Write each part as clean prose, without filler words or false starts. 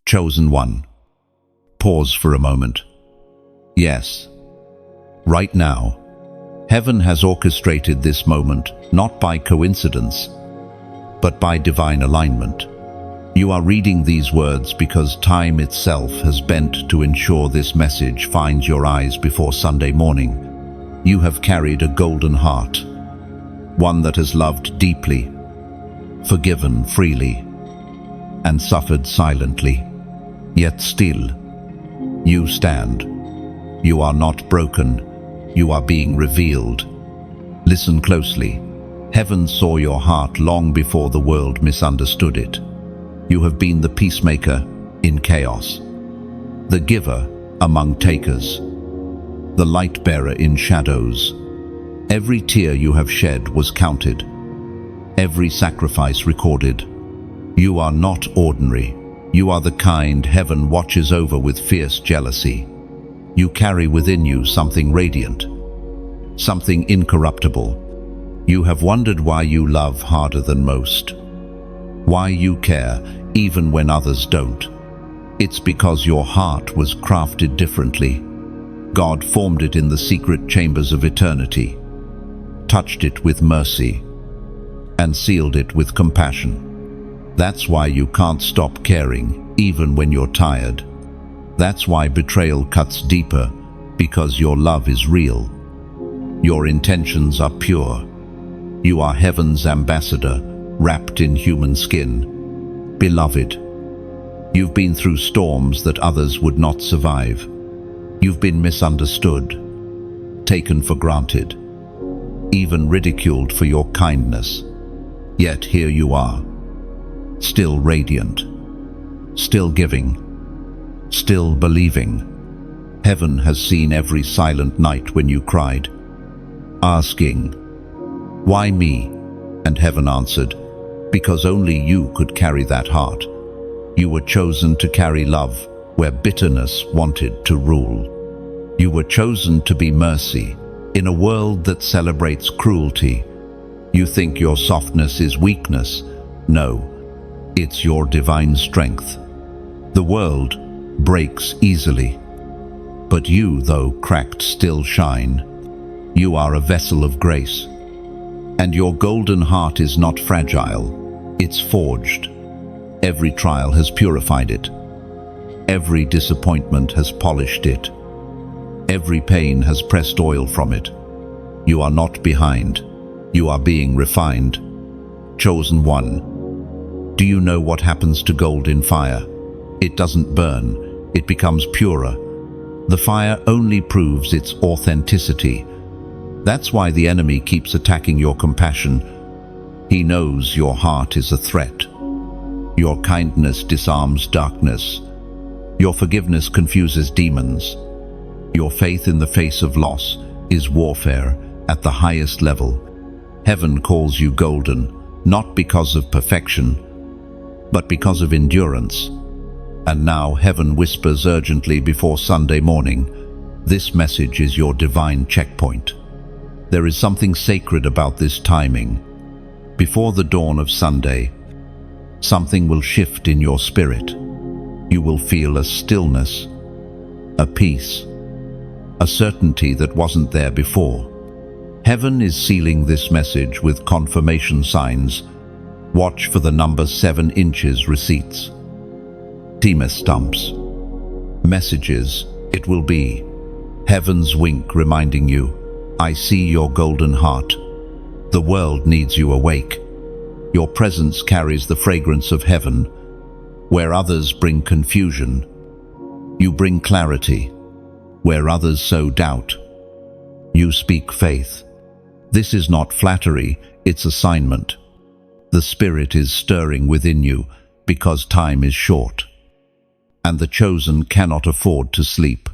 Chosen one. Pause for a moment. Yes, right now, heaven has orchestrated this moment not by coincidence, but by divine alignment. You are reading these words because time itself has bent to ensure this message finds your eyes before Sunday morning. You have carried a golden heart, one that has loved deeply, forgiven freely, and suffered silently. Yet still, you stand. You are not broken. You are being revealed. Listen closely. Heaven saw your heart long before the world misunderstood it. You have been the peacemaker in chaos, the giver among takers, the light bearer in shadows. Every tear you have shed was counted, every sacrifice recorded. You are not ordinary. You are the kind heaven watches over with fierce jealousy. You carry within you something radiant, something incorruptible. You have wondered why you love harder than most, why you care even when others don't. It's because your heart was crafted differently. God formed it in the secret chambers of eternity, touched it with mercy, and sealed it with compassion. That's why you can't stop caring, even when you're tired. That's why betrayal cuts deeper, because your love is real. Your intentions are pure. You are heaven's ambassador, wrapped in human skin. Beloved, you've been through storms that others would not survive. You've been misunderstood, taken for granted, even ridiculed for your kindness. Yet here you are, still radiant, still giving, still believing. Heaven has seen every silent night when you cried, asking, "Why me?" And heaven answered, "Because only you could carry that heart. You were chosen to carry love where bitterness wanted to rule. You were chosen to be mercy in a world that celebrates cruelty. You think your softness is weakness. No, it's your divine strength. The world breaks easily, but you, though cracked, still shine. You are a vessel of grace, and your golden heart is not fragile, it's forged. Every trial has purified it. Every disappointment has polished it. Every pain has pressed oil from it. You are not behind. You are being refined. Chosen one. Do you know what happens to gold in fire? It doesn't burn. It becomes purer. The fire only proves its authenticity. That's why the enemy keeps attacking your compassion. He knows your heart is a threat. Your kindness disarms darkness. Your forgiveness confuses demons. Your faith in the face of loss is warfare at the highest level. Heaven calls you golden, not because of perfection, but because of endurance. And now heaven whispers urgently before Sunday morning, this message is your divine checkpoint. There is something sacred about this timing. Before the dawn of Sunday, something will shift in your spirit. You will feel a stillness, a peace, a certainty that wasn't there before. Heaven is sealing this message with confirmation signs. Watch for the number 7 inches receipts, Timas stumps, messages. It will be heaven's wink reminding you, I see your golden heart. The world needs you awake. Your presence carries the fragrance of heaven. Where others bring confusion, you bring clarity. Where others sow doubt, you speak faith. This is not flattery, it's assignment. The Spirit is stirring within you because time is short, and the chosen cannot afford to sleep.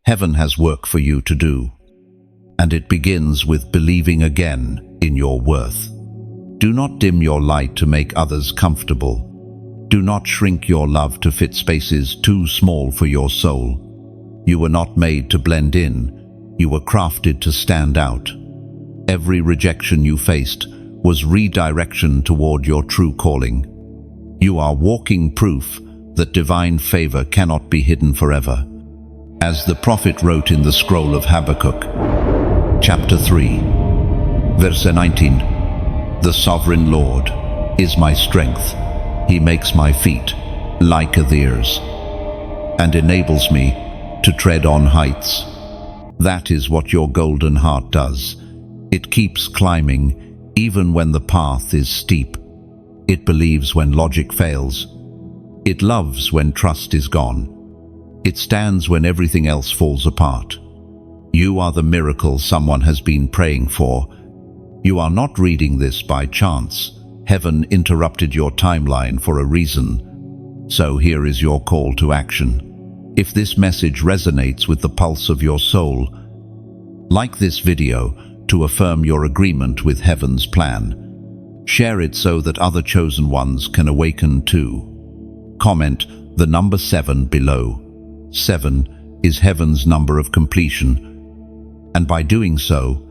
Heaven has work for you to do, and it begins with believing again in your worth. Do not dim your light to make others comfortable. Do not shrink your love to fit spaces too small for your soul. You were not made to blend in. You were crafted to stand out. Every rejection you faced was redirection toward your true calling. You are walking proof that divine favor cannot be hidden forever. As the prophet wrote in the scroll of Habakkuk, chapter 3, verse 19, "The sovereign Lord is my strength. He makes my feet like a deer's, and enables me to tread on heights." That is what your golden heart does. It keeps climbing even when the path is steep. It believes when logic fails. It loves when trust is gone. It stands when everything else falls apart. You are the miracle someone has been praying for. You are not reading this by chance. Heaven interrupted your timeline for a reason. So here is your call to action. If this message resonates with the pulse of your soul, like this video to affirm your agreement with heaven's plan. Share it so that other chosen ones can awaken too. Comment the number 7 below. 7 is heaven's number of completion. And by doing so,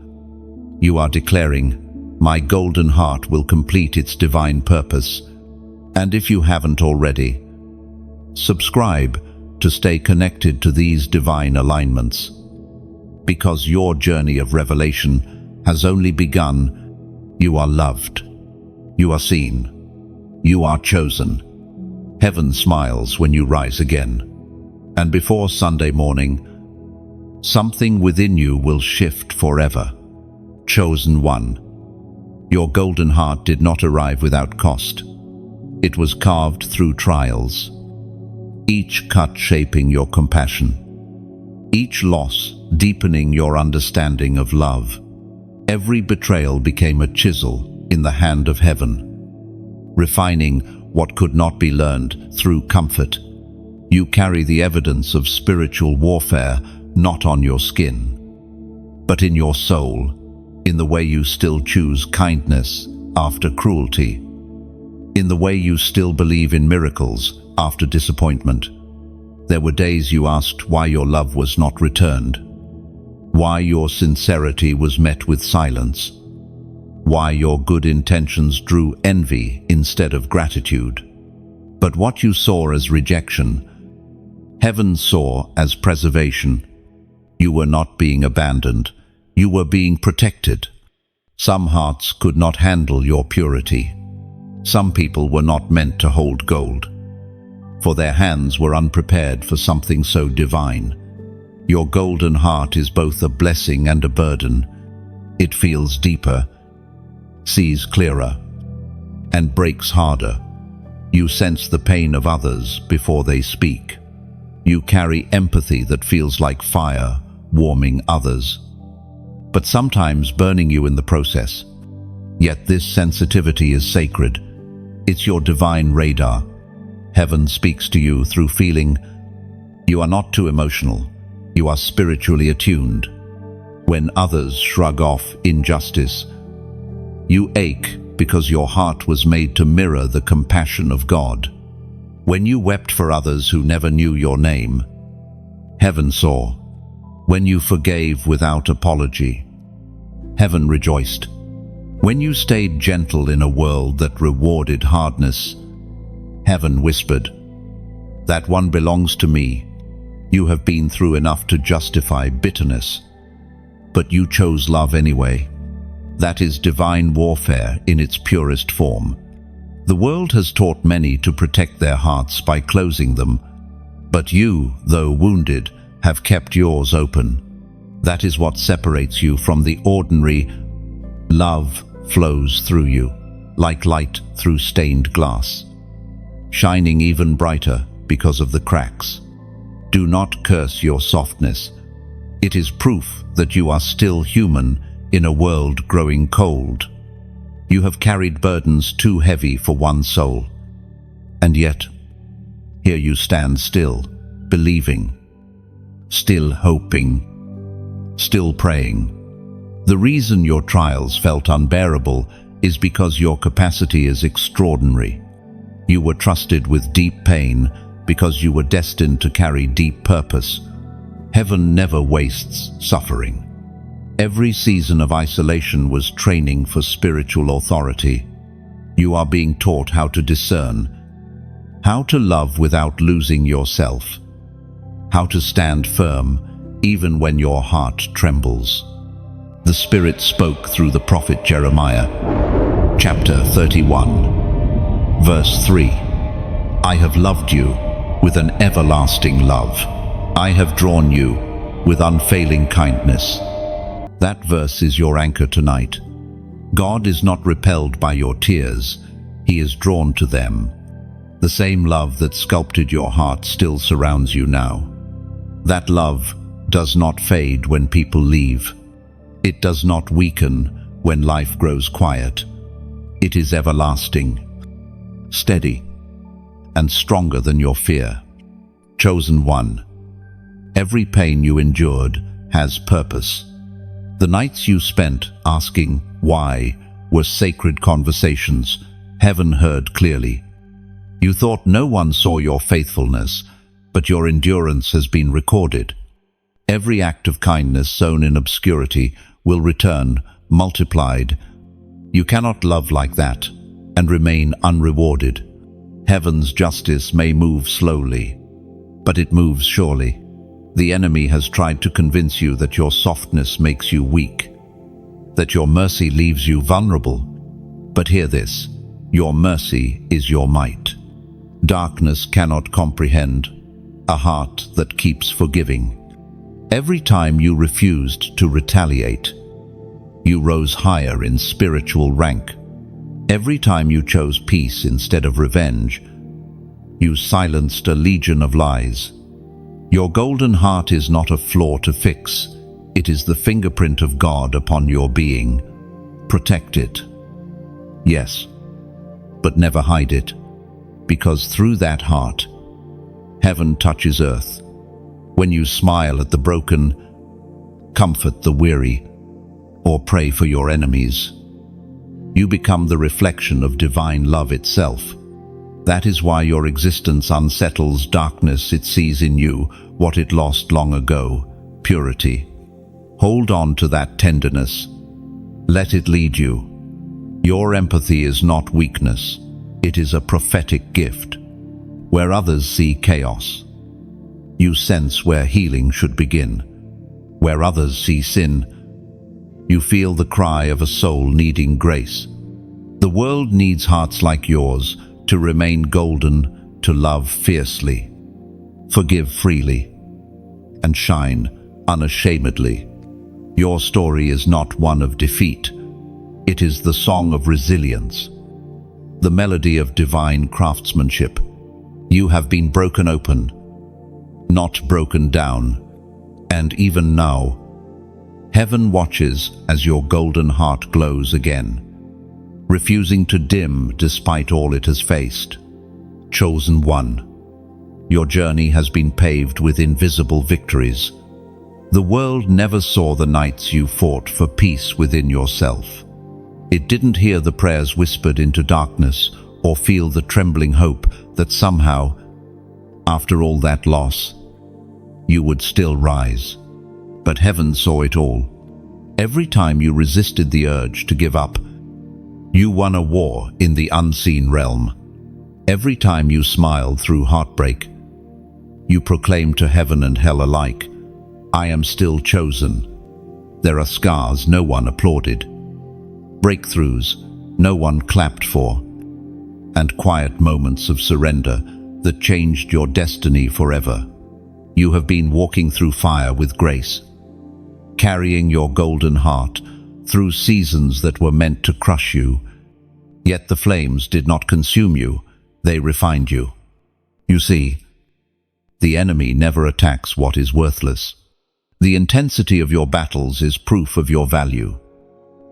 you are declaring, "My golden heart will complete its divine purpose." And if you haven't already, subscribe to stay connected to these divine alignments. Because your journey of revelation has only begun. You are loved. You are seen. You are chosen. Heaven smiles when you rise again. And before Sunday morning, something within you will shift forever. Chosen one. Your golden heart did not arrive without cost. It was carved through trials, each cut shaping your compassion, each loss deepening your understanding of love. Every betrayal became a chisel in the hand of heaven, refining what could not be learned through comfort. You carry the evidence of spiritual warfare not on your skin, but in your soul, in the way you still choose kindness after cruelty, in the way you still believe in miracles after disappointment. There were days you asked why your love was not returned, why your sincerity was met with silence, why your good intentions drew envy instead of gratitude. But what you saw as rejection, heaven saw as preservation. You were not being abandoned, you were being protected. Some hearts could not handle your purity. Some people were not meant to hold gold, for their hands were unprepared for something so divine. Your golden heart is both a blessing and a burden. It feels deeper, sees clearer, and breaks harder. You sense the pain of others before they speak. You carry empathy that feels like fire, warming others, but sometimes burning you in the process. Yet this sensitivity is sacred. It's your divine radar. Heaven speaks to you through feeling. You are not too emotional. You are spiritually attuned. When others shrug off injustice, you ache because your heart was made to mirror the compassion of God. When you wept for others who never knew your name, heaven saw. When you forgave without apology, heaven rejoiced. When you stayed gentle in a world that rewarded hardness, heaven whispered, "That one belongs to me. You have been through enough to justify bitterness, but you chose love anyway." That is divine warfare in its purest form. The world has taught many to protect their hearts by closing them, but you, though wounded, have kept yours open. That is what separates you from the ordinary. Love flows through you, like light through stained glass, shining even brighter because of the cracks. Do not curse your softness. It is proof that you are still human in a world growing cold. You have carried burdens too heavy for one soul, and yet, here you stand still, believing, still hoping, still praying. The reason your trials felt unbearable is because your capacity is extraordinary. You were trusted with deep pain because you were destined to carry deep purpose. Heaven never wastes suffering. Every season of isolation was training for spiritual authority. You are being taught how to discern, How to love without losing yourself. How to stand firm even when your heart trembles. The Spirit spoke through the prophet Jeremiah, chapter 31, verse 3. I have loved you with an everlasting love. I have drawn you with unfailing kindness. That verse is your anchor tonight. God is not repelled by your tears. He is drawn to them. The same love that sculpted your heart still surrounds you now. That love does not fade when people leave. It does not weaken when life grows quiet. It is everlasting, steady, and stronger than your fear. Chosen one, every pain you endured has purpose. The nights you spent asking why were sacred conversations heaven heard clearly. You thought no one saw your faithfulness, but your endurance has been recorded. Every act of kindness sown in obscurity will return multiplied. You cannot love like that and remain unrewarded. Heaven's justice may move slowly, but it moves surely. The enemy has tried to convince you that your softness makes you weak, that your mercy leaves you vulnerable. But hear this, your mercy is your might. Darkness cannot comprehend a heart that keeps forgiving. Every time you refused to retaliate, you rose higher in spiritual rank. Every time you chose peace instead of revenge, you silenced a legion of lies. Your golden heart is not a flaw to fix. It is the fingerprint of God upon your being. Protect it. Yes, but never hide it, because through that heart, heaven touches earth. When you smile at the broken, comfort the weary, or pray for your enemies, you become the reflection of divine love itself. That is why your existence unsettles darkness. It sees in you what it lost long ago, purity. Hold on to that tenderness. Let it lead you. Your empathy is not weakness. It is a prophetic gift. Where others see chaos, you sense where healing should begin. Where others see sin, you feel the cry of a soul needing grace. The world needs hearts like yours to remain golden, to love fiercely, forgive freely, and shine unashamedly. Your story is not one of defeat. It is the song of resilience, the melody of divine craftsmanship. You have been broken open, not broken down, and even now, heaven watches as your golden heart glows again, refusing to dim despite all it has faced. Chosen one, your journey has been paved with invisible victories. The world never saw the nights you fought for peace within yourself. It didn't hear the prayers whispered into darkness or feel the trembling hope that somehow, after all that loss, you would still rise. But heaven saw it all. Every time you resisted the urge to give up, you won a war in the unseen realm. Every time you smiled through heartbreak, you proclaimed to heaven and hell alike, I am still chosen. There are scars no one applauded, breakthroughs no one clapped for, and quiet moments of surrender that changed your destiny forever. You have been walking through fire with grace, carrying your golden heart through seasons that were meant to crush you. Yet the flames did not consume you, they refined you. You see, the enemy never attacks what is worthless. The intensity of your battles is proof of your value.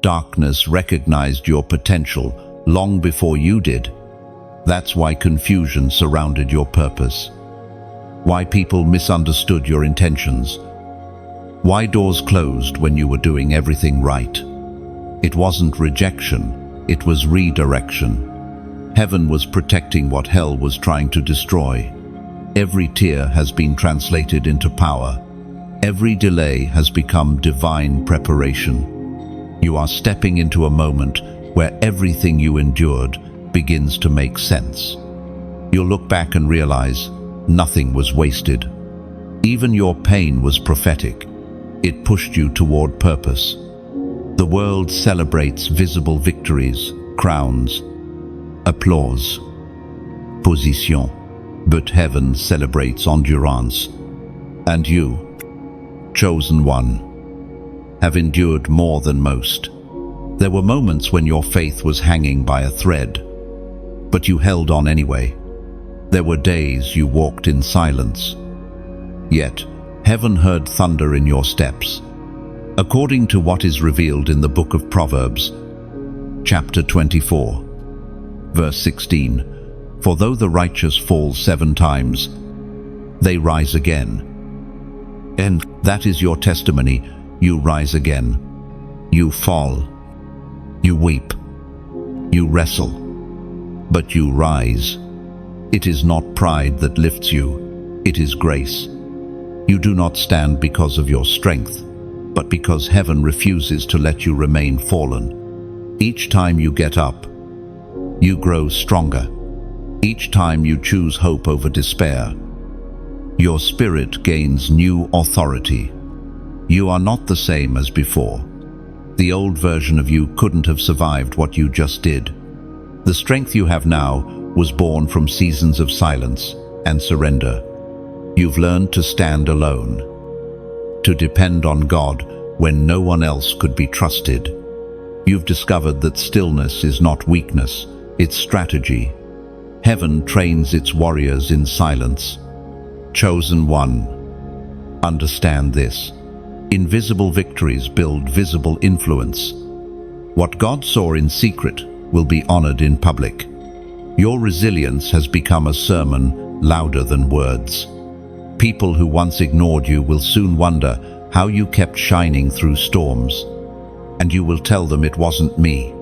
Darkness recognized your potential long before you did. That's why confusion surrounded your purpose. Why people misunderstood your intentions. Why doors closed when you were doing everything right. It wasn't rejection, it was redirection. Heaven was protecting what hell was trying to destroy. Every tear has been translated into power. Every delay has become divine preparation. You are stepping into a moment where everything you endured begins to make sense. You'll look back and realize nothing was wasted. Even your pain was prophetic. It pushed you toward purpose. The world celebrates visible victories, crowns, applause, position, but heaven celebrates endurance. And you, chosen one, have endured more than most. There were moments when your faith was hanging by a thread, but you held on anyway. There were days you walked in silence, yet heaven heard thunder in your steps. According to what is revealed in the book of Proverbs, chapter 24, verse 16, "For though the righteous fall 7 times, they rise again." And that is your testimony. You rise again. You fall. You weep. You wrestle. But you rise. It is not pride that lifts you. It is grace. You do not stand because of your strength, but because heaven refuses to let you remain fallen. Each time you get up, you grow stronger. Each time you choose hope over despair, your spirit gains new authority. You are not the same as before. The old version of you couldn't have survived what you just did. The strength you have now was born from seasons of silence and surrender. You've learned to stand alone, to depend on God when no one else could be trusted. You've discovered that stillness is not weakness, it's strategy. Heaven trains its warriors in silence. Chosen one, understand this. Invisible victories build visible influence. What God saw in secret will be honored in public. Your resilience has become a sermon louder than words. People who once ignored you will soon wonder how you kept shining through storms. And you will tell them it wasn't me.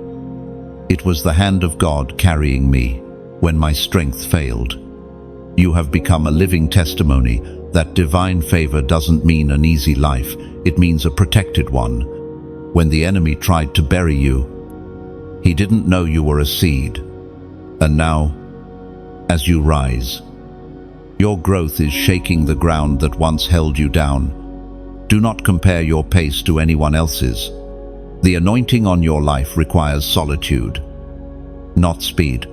It was the hand of God carrying me when my strength failed. You have become a living testimony that divine favor doesn't mean an easy life, it means a protected one. When the enemy tried to bury you, he didn't know you were a seed. And now, as you rise, your growth is shaking the ground that once held you down. Do not compare your pace to anyone else's. The anointing on your life requires solitude, not speed.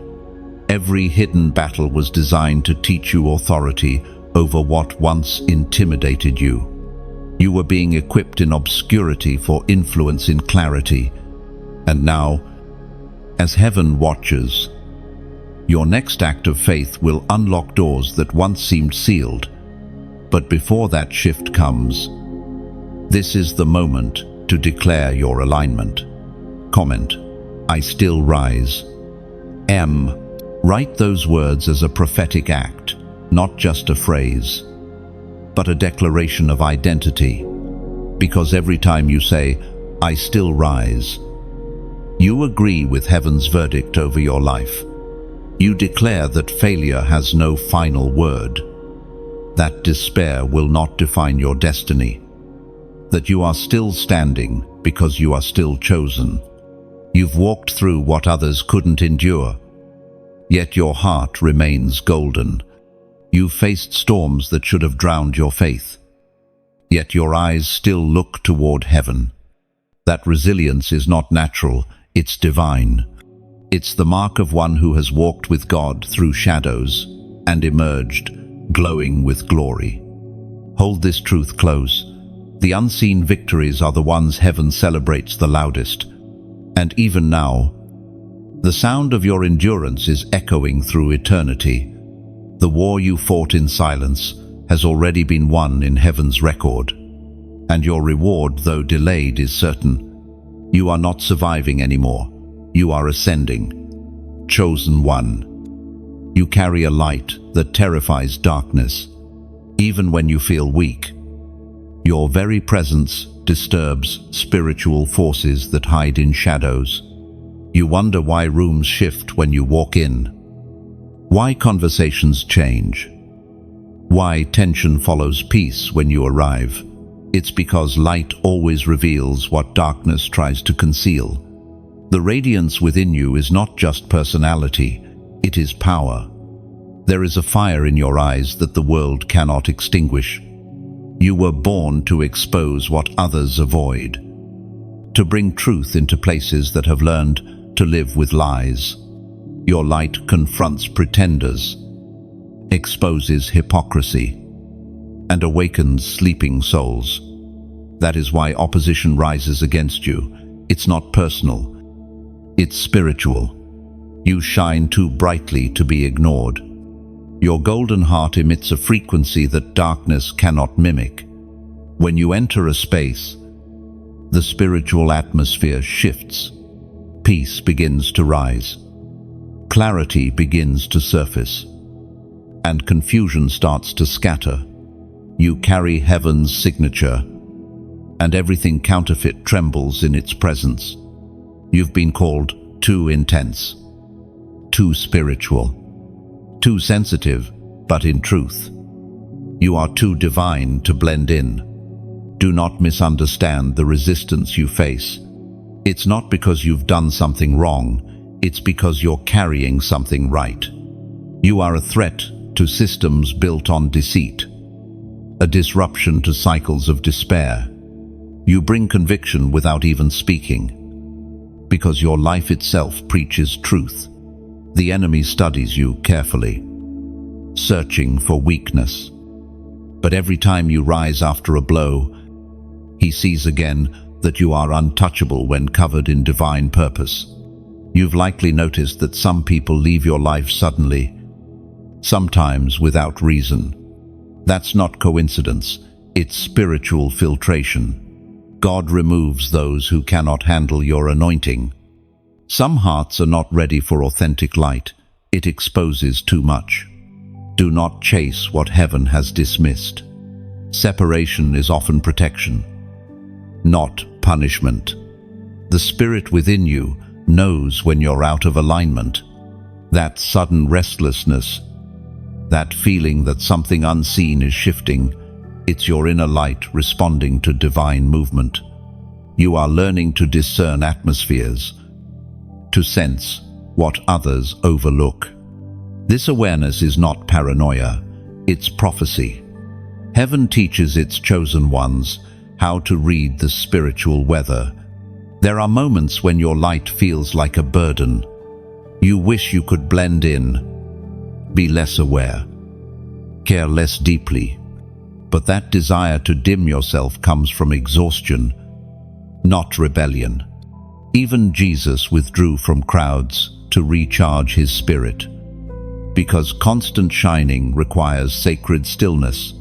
Every hidden battle was designed to teach you authority over what once intimidated you. You were being equipped in obscurity for influence in clarity. And now, as heaven watches, your next act of faith will unlock doors that once seemed sealed. But before that shift comes, this is the moment to declare your alignment. Comment, I still rise. M. Write those words as a prophetic act, not just a phrase, but a declaration of identity. Because every time you say, I still rise, you agree with heaven's verdict over your life. You declare that failure has no final word, that despair will not define your destiny, that you are still standing because you are still chosen. You've walked through what others couldn't endure, yet your heart remains golden. You've faced storms that should have drowned your faith, yet your eyes still look toward heaven. That resilience is not natural, it's divine. It's the mark of one who has walked with God through shadows and emerged, glowing with glory. Hold this truth close. The unseen victories are the ones heaven celebrates the loudest. And even now, the sound of your endurance is echoing through eternity. The war you fought in silence has already been won in heaven's record. And your reward, though delayed, is certain. You are not surviving anymore. You are ascending. Chosen one. You carry a light that terrifies darkness. Even when you feel weak, your very presence disturbs spiritual forces that hide in shadows. You wonder why rooms shift when you walk in, why conversations change, why tension follows peace when you arrive. It's because light always reveals what darkness tries to conceal. The radiance within you is not just personality, it is power. There is a fire in your eyes that the world cannot extinguish. You were born to expose what others avoid, to bring truth into places that have learned to live with lies. Your light confronts pretenders, exposes hypocrisy, and awakens sleeping souls. That is why opposition rises against you. It's not personal, it's spiritual. You shine too brightly to be ignored. Your golden heart emits a frequency that darkness cannot mimic. When you enter a space, the spiritual atmosphere shifts. Peace begins to rise. Clarity begins to surface. And confusion starts to scatter. You carry heaven's signature, and everything counterfeit trembles in its presence. You've been called too intense, too spiritual, too sensitive, but in truth, you are too divine to blend in. Do not misunderstand the resistance you face. It's not because you've done something wrong, it's because you're carrying something right. You are a threat to systems built on deceit, a disruption to cycles of despair. You bring conviction without even speaking, because your life itself preaches truth. The enemy studies you carefully, searching for weakness. But every time you rise after a blow, he sees again that you are untouchable when covered in divine purpose. You've likely noticed that some people leave your life suddenly, sometimes without reason. That's not coincidence, it's spiritual filtration. God removes those who cannot handle your anointing. Some hearts are not ready for authentic light. It exposes too much. Do not chase what heaven has dismissed. Separation is often protection, not punishment. The spirit within you knows when you're out of alignment. That sudden restlessness, that feeling that something unseen is shifting, it's your inner light responding to divine movement. You are learning to discern atmospheres, to sense what others overlook. This awareness is not paranoia, it's prophecy. Heaven teaches its chosen ones how to read the spiritual weather. There are moments when your light feels like a burden. You wish you could blend in, be less aware, care less deeply. But that desire to dim yourself comes from exhaustion, not rebellion. Even Jesus withdrew from crowds to recharge his spirit, because constant shining requires sacred stillness.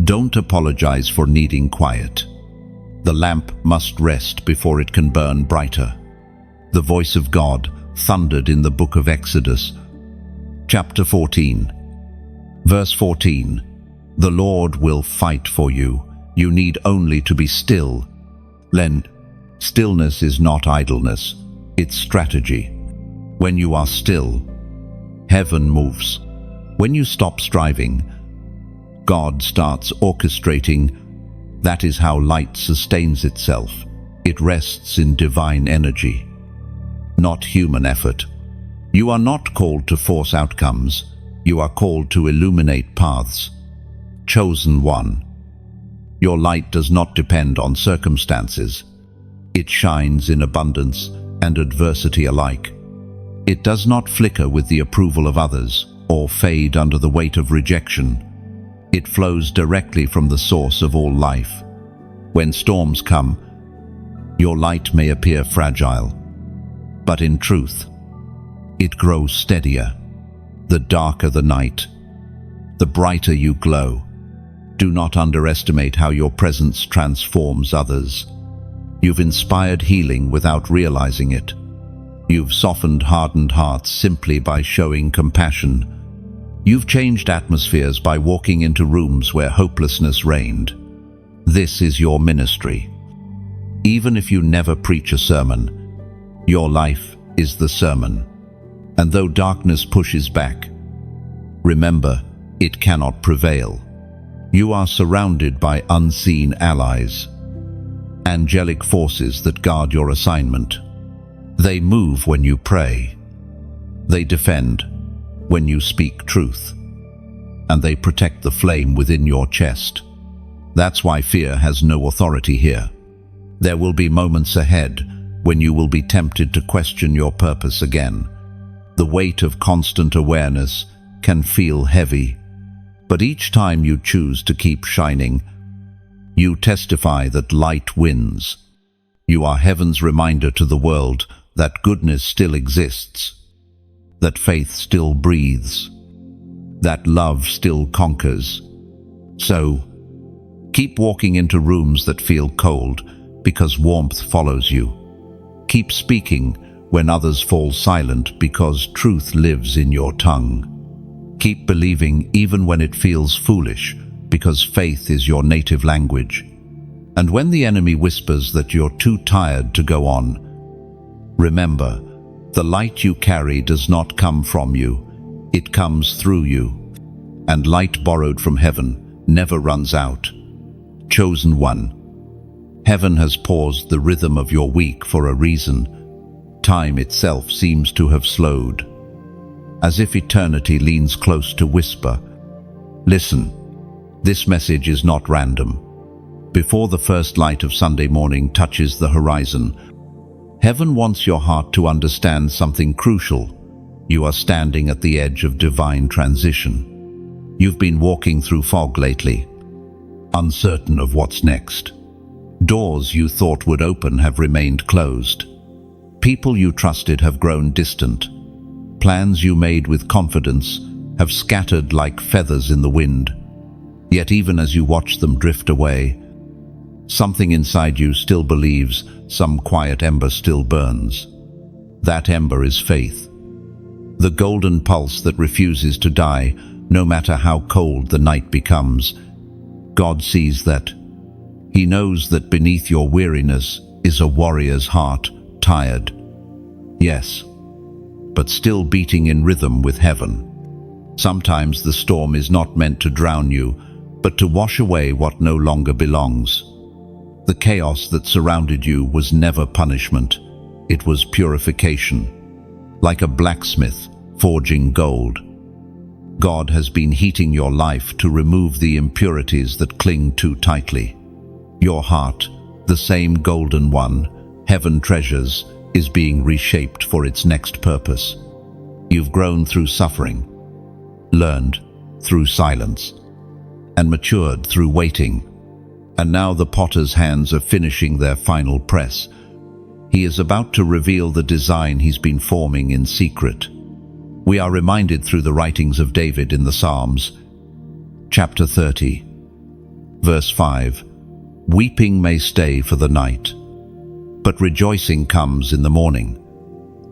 Don't apologize for needing quiet. The lamp must rest before it can burn brighter. The voice of God thundered in the book of Exodus, chapter 14, verse 14. The Lord will fight for you. You need only to be still. Stillness is not idleness, it's strategy. When you are still, heaven moves. When you stop striving, God starts orchestrating. That is how light sustains itself. It rests in divine energy, not human effort. You are not called to force outcomes. You are called to illuminate paths. Chosen one. Your light does not depend on circumstances. It shines in abundance and adversity alike. It does not flicker with the approval of others or fade under the weight of rejection. It flows directly from the source of all life. When storms come, your light may appear fragile, but in truth, it grows steadier. The darker the night, the brighter you glow. Do not underestimate how your presence transforms others. You've inspired healing without realizing it. You've softened hardened hearts simply by showing compassion. You've changed atmospheres by walking into rooms where hopelessness reigned. This is your ministry. Even if you never preach a sermon, your life is the sermon. And though darkness pushes back, remember, it cannot prevail. You are surrounded by unseen allies, angelic forces that guard your assignment. They move when you pray. They defend when you speak truth, and they protect the flame within your chest. That's why fear has no authority here. There will be moments ahead when you will be tempted to question your purpose again. The weight of constant awareness can feel heavy, but each time you choose to keep shining, you testify that light wins. You are heaven's reminder to the world that goodness still exists, that faith still breathes, that love still conquers. So, keep walking into rooms that feel cold because warmth follows you. Keep speaking when others fall silent because truth lives in your tongue. Keep believing even when it feels foolish because faith is your native language. And when the enemy whispers that you're too tired to go on, remember, the light you carry does not come from you, it comes through you. And light borrowed from heaven never runs out. Chosen one, heaven has paused the rhythm of your week for a reason. Time itself seems to have slowed, as if eternity leans close to whisper, "Listen, this message is not random." Before the first light of Sunday morning touches the horizon, heaven wants your heart to understand something crucial. You are standing at the edge of divine transition. You've been walking through fog lately, uncertain of what's next. Doors you thought would open have remained closed. People you trusted have grown distant. Plans you made with confidence have scattered like feathers in the wind. Yet even as you watch them drift away, something inside you still believes, some quiet ember still burns. That ember is faith, the golden pulse that refuses to die, no matter how cold the night becomes. God sees that. He knows that beneath your weariness is a warrior's heart, tired, yes, but still beating in rhythm with heaven. Sometimes the storm is not meant to drown you, but to wash away what no longer belongs. The chaos that surrounded you was never punishment, it was purification. Like a blacksmith forging gold, God has been heating your life to remove the impurities that cling too tightly. Your heart, the same golden one heaven treasures, is being reshaped for its next purpose. You've grown through suffering, learned through silence, and matured through waiting. And now the potter's hands are finishing their final press. He is about to reveal the design he's been forming in secret. We are reminded through the writings of David in the Psalms, chapter 30, verse 5, "Weeping may stay for the night, but rejoicing comes in the morning."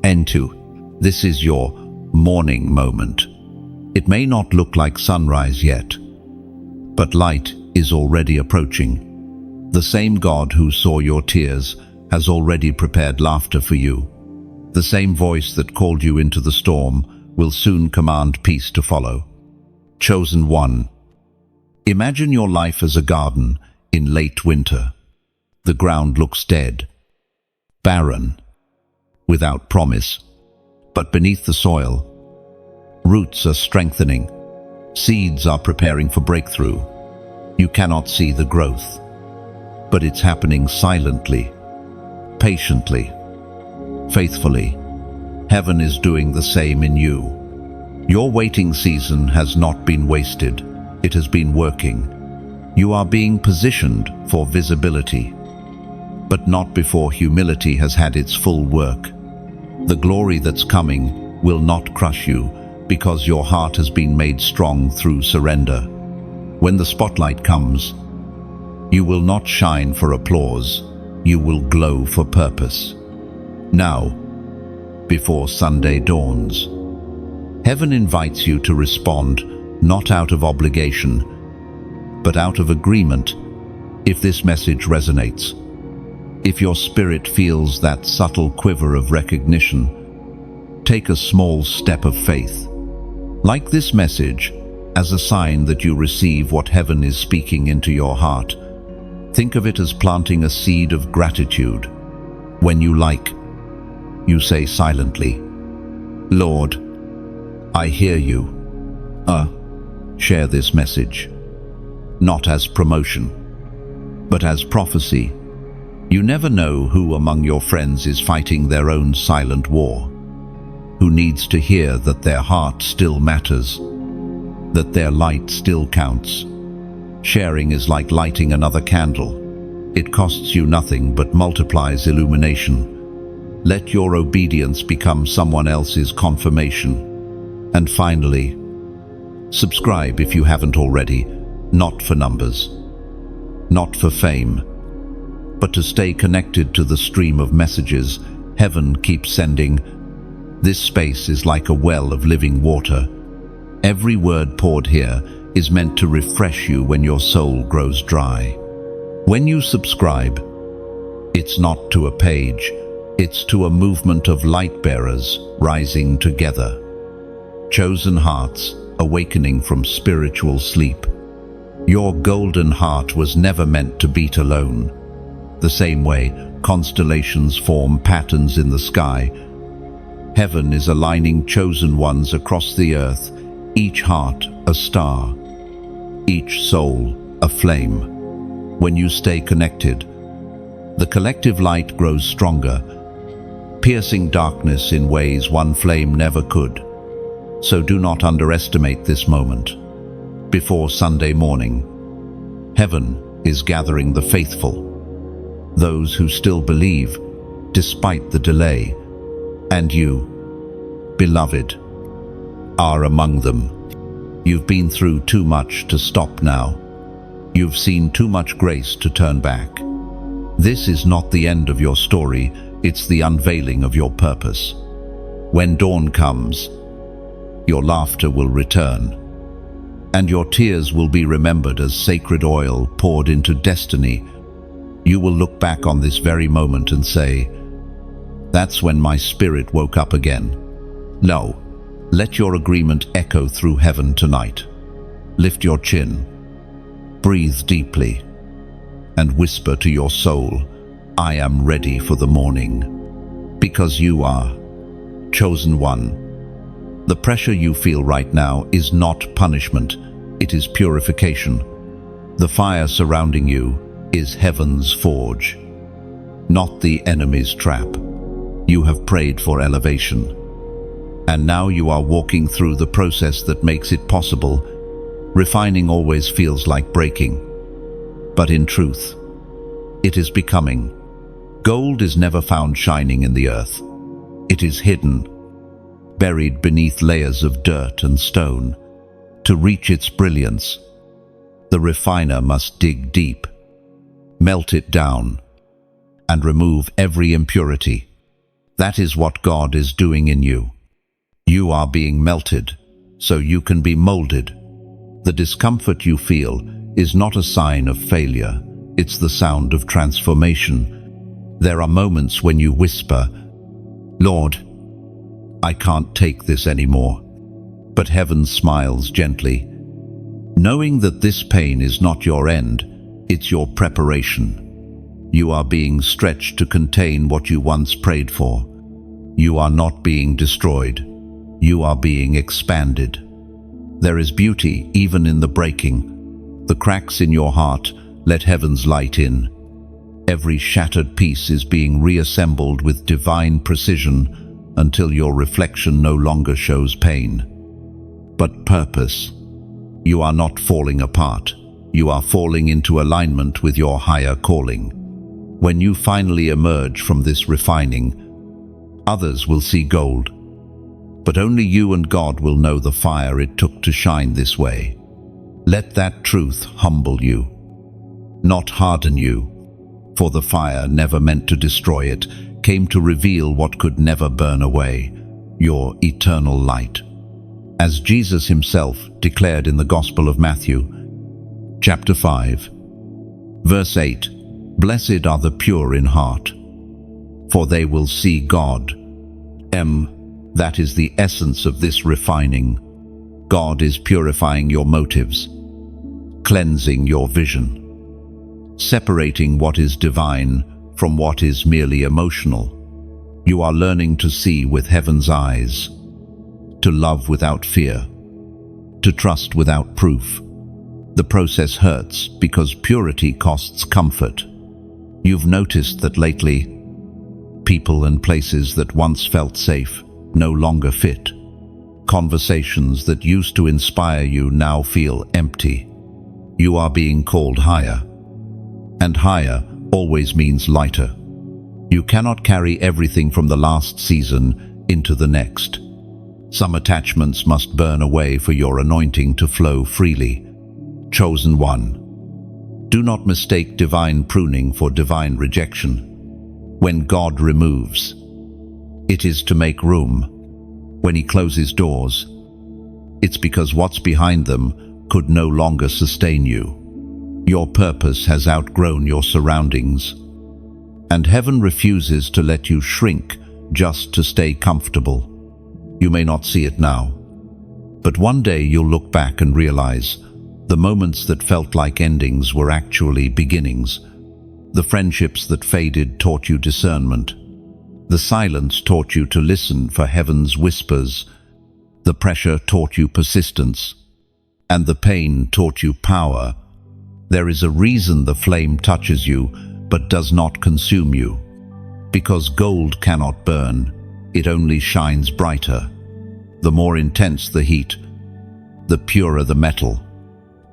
N2, this is your morning moment. It may not look like sunrise yet, but light is already approaching. The same God who saw your tears has already prepared laughter for you. The same voice that called you into the storm will soon command peace to follow. Chosen one, imagine your life as a garden in late winter. The ground looks dead, barren, without promise. But beneath the soil, roots are strengthening. Seeds are preparing for breakthrough. You cannot see the growth, but it's happening silently, patiently, faithfully. Heaven is doing the same in you. Your waiting season has not been wasted. It has been working. You are being positioned for visibility, but not before humility has had its full work. The glory that's coming will not crush you because your heart has been made strong through surrender. When the spotlight comes, you will not shine for applause, you will glow for purpose. Now, before Sunday dawns, heaven invites you to respond, not out of obligation, but out of agreement. If this message resonates, if your spirit feels that subtle quiver of recognition, take a small step of faith. Like this message, as a sign that you receive what heaven is speaking into your heart. Think of it as planting a seed of gratitude. When you say silently, "Lord, I hear you. Share this message, not as promotion, but as prophecy. You never know who among your friends is fighting their own silent war, who needs to hear that their heart still matters, that their light still counts. Sharing is like lighting another candle. It costs you nothing but multiplies illumination. Let your obedience become someone else's confirmation. And finally, subscribe if you haven't already, not for numbers, not for fame, but to stay connected to the stream of messages heaven keeps sending. This space is like a well of living water. Every word poured here is meant to refresh you when your soul grows dry. When you subscribe, it's not to a page, it's to a movement of light bearers rising together. Chosen hearts awakening from spiritual sleep. Your golden heart was never meant to beat alone. The same way constellations form patterns in the sky, heaven is aligning chosen ones across the earth, each heart a star, each soul a flame. When you stay connected, the collective light grows stronger, piercing darkness in ways one flame never could. So do not underestimate this moment. Before Sunday morning, heaven is gathering the faithful, those who still believe despite the delay, and you, beloved, are among them. You've been through too much to stop now. You've seen too much grace to turn back. This is not the end of your story, it's the unveiling of your purpose. When dawn comes, your laughter will return, and your tears will be remembered as sacred oil poured into destiny. You will look back on this very moment and say, "That's when my spirit woke up again." No, let your agreement echo through heaven tonight. Lift your chin, breathe deeply, and whisper to your soul, "I am ready for the morning." Because you are chosen one. The pressure you feel right now is not punishment, it is purification. The fire surrounding you is heaven's forge, not the enemy's trap. You have prayed for elevation, and now you are walking through the process that makes it possible. Refining always feels like breaking, but in truth, it is becoming. Gold is never found shining in the earth. It is hidden, buried beneath layers of dirt and stone. To reach its brilliance, the refiner must dig deep, melt it down, and remove every impurity. That is what God is doing in you. You are being melted, so you can be molded. The discomfort you feel is not a sign of failure, it's the sound of transformation. There are moments when you whisper, "Lord, I can't take this anymore." But heaven smiles gently, knowing that this pain is not your end, it's your preparation. You are being stretched to contain what you once prayed for. You are not being destroyed, you are being expanded. There is beauty even in the breaking. The cracks in your heart let heaven's light in. Every shattered piece is being reassembled with divine precision until your reflection no longer shows pain, but purpose. You are not falling apart. You are falling into alignment with your higher calling. When you finally emerge from this refining, others will see gold, but only you and God will know the fire it took to shine this way. Let that truth humble you, not harden you, for the fire never meant to destroy it, came to reveal what could never burn away, your eternal light. As Jesus himself declared in the Gospel of Matthew, chapter 5, verse 8, "Blessed are the pure in heart, for they will see God." That is the essence of this refining. God is purifying your motives, cleansing your vision, separating what is divine from what is merely emotional. You are learning to see with heaven's eyes, to love without fear, to trust without proof. The process hurts because purity costs comfort. You've noticed that lately, people and places that once felt safe no longer fit. Conversations that used to inspire you now feel empty. You are being called higher, and higher always means lighter. You cannot carry everything from the last season into the next. Some attachments must burn away for your anointing to flow freely. Chosen one. Do not mistake divine pruning for divine rejection. When God removes, it is to make room. When He closes doors, it's because what's behind them could no longer sustain you. Your purpose has outgrown your surroundings, and heaven refuses to let you shrink just to stay comfortable. You may not see it now, but one day you'll look back and realize the moments that felt like endings were actually beginnings. The friendships that faded taught you discernment. The silence taught you to listen for heaven's whispers. The pressure taught you persistence, and the pain taught you power. There is a reason the flame touches you but does not consume you. Because gold cannot burn, it only shines brighter. The more intense the heat, the purer the metal.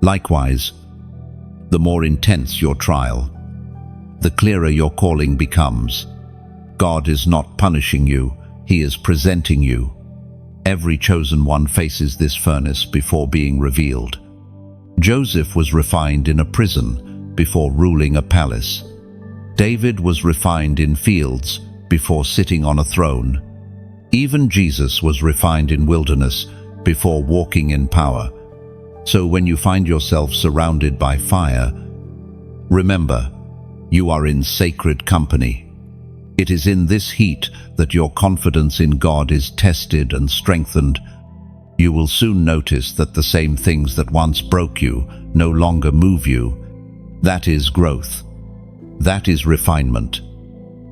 Likewise, the more intense your trial, the clearer your calling becomes. God is not punishing you, He is presenting you. Every chosen one faces this furnace before being revealed. Joseph was refined in a prison before ruling a palace. David was refined in fields before sitting on a throne. Even Jesus was refined in wilderness before walking in power. So when you find yourself surrounded by fire, remember, you are in sacred company. It is in this heat that your confidence in God is tested and strengthened. You will soon notice that the same things that once broke you no longer move you. That is growth. That is refinement.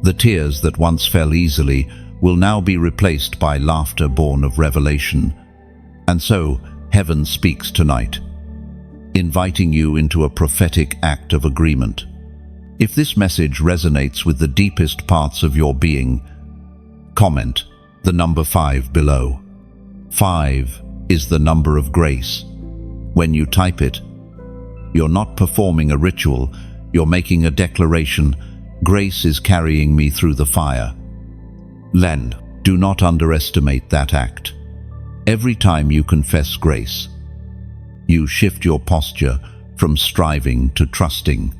The tears that once fell easily will now be replaced by laughter born of revelation. And so, heaven speaks tonight, inviting you into a prophetic act of agreement. If this message resonates with the deepest parts of your being, comment the number 5 below. 5 is the number of grace. When you type it, you're not performing a ritual, you're making a declaration. Grace is carrying me through the fire. Len, do not underestimate that act. Every time you confess grace, you shift your posture from striving to trusting.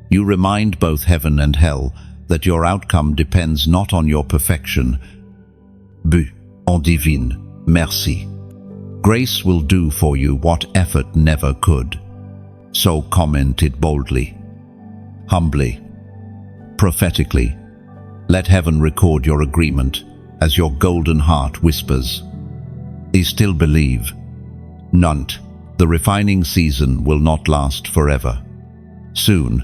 You remind both heaven and hell that your outcome depends not on your perfection, but en divine merci. Grace will do for you what effort never could. So comment it boldly, humbly, prophetically. Let heaven record your agreement as your golden heart whispers, "I still believe." Nunt, the refining season will not last forever. Soon,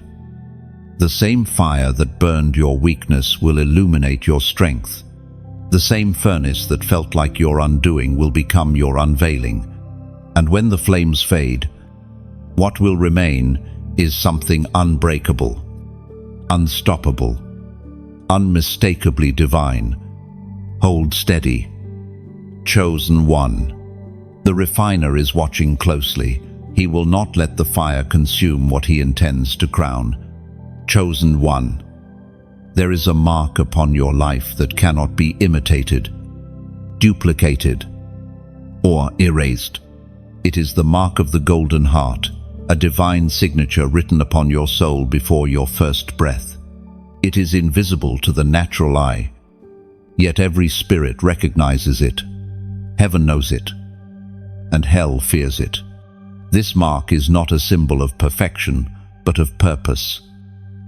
the same fire that burned your weakness will illuminate your strength. The same furnace that felt like your undoing will become your unveiling. And when the flames fade, what will remain is something unbreakable, unstoppable, unmistakably divine. Hold steady. Chosen one. The refiner is watching closely. He will not let the fire consume what he intends to crown. Chosen one. There is a mark upon your life that cannot be imitated, duplicated, or erased. It is the mark of the golden heart, a divine signature written upon your soul before your first breath. It is invisible to the natural eye, yet every spirit recognizes it. Heaven knows it, and hell fears it. This mark is not a symbol of perfection, but of purpose.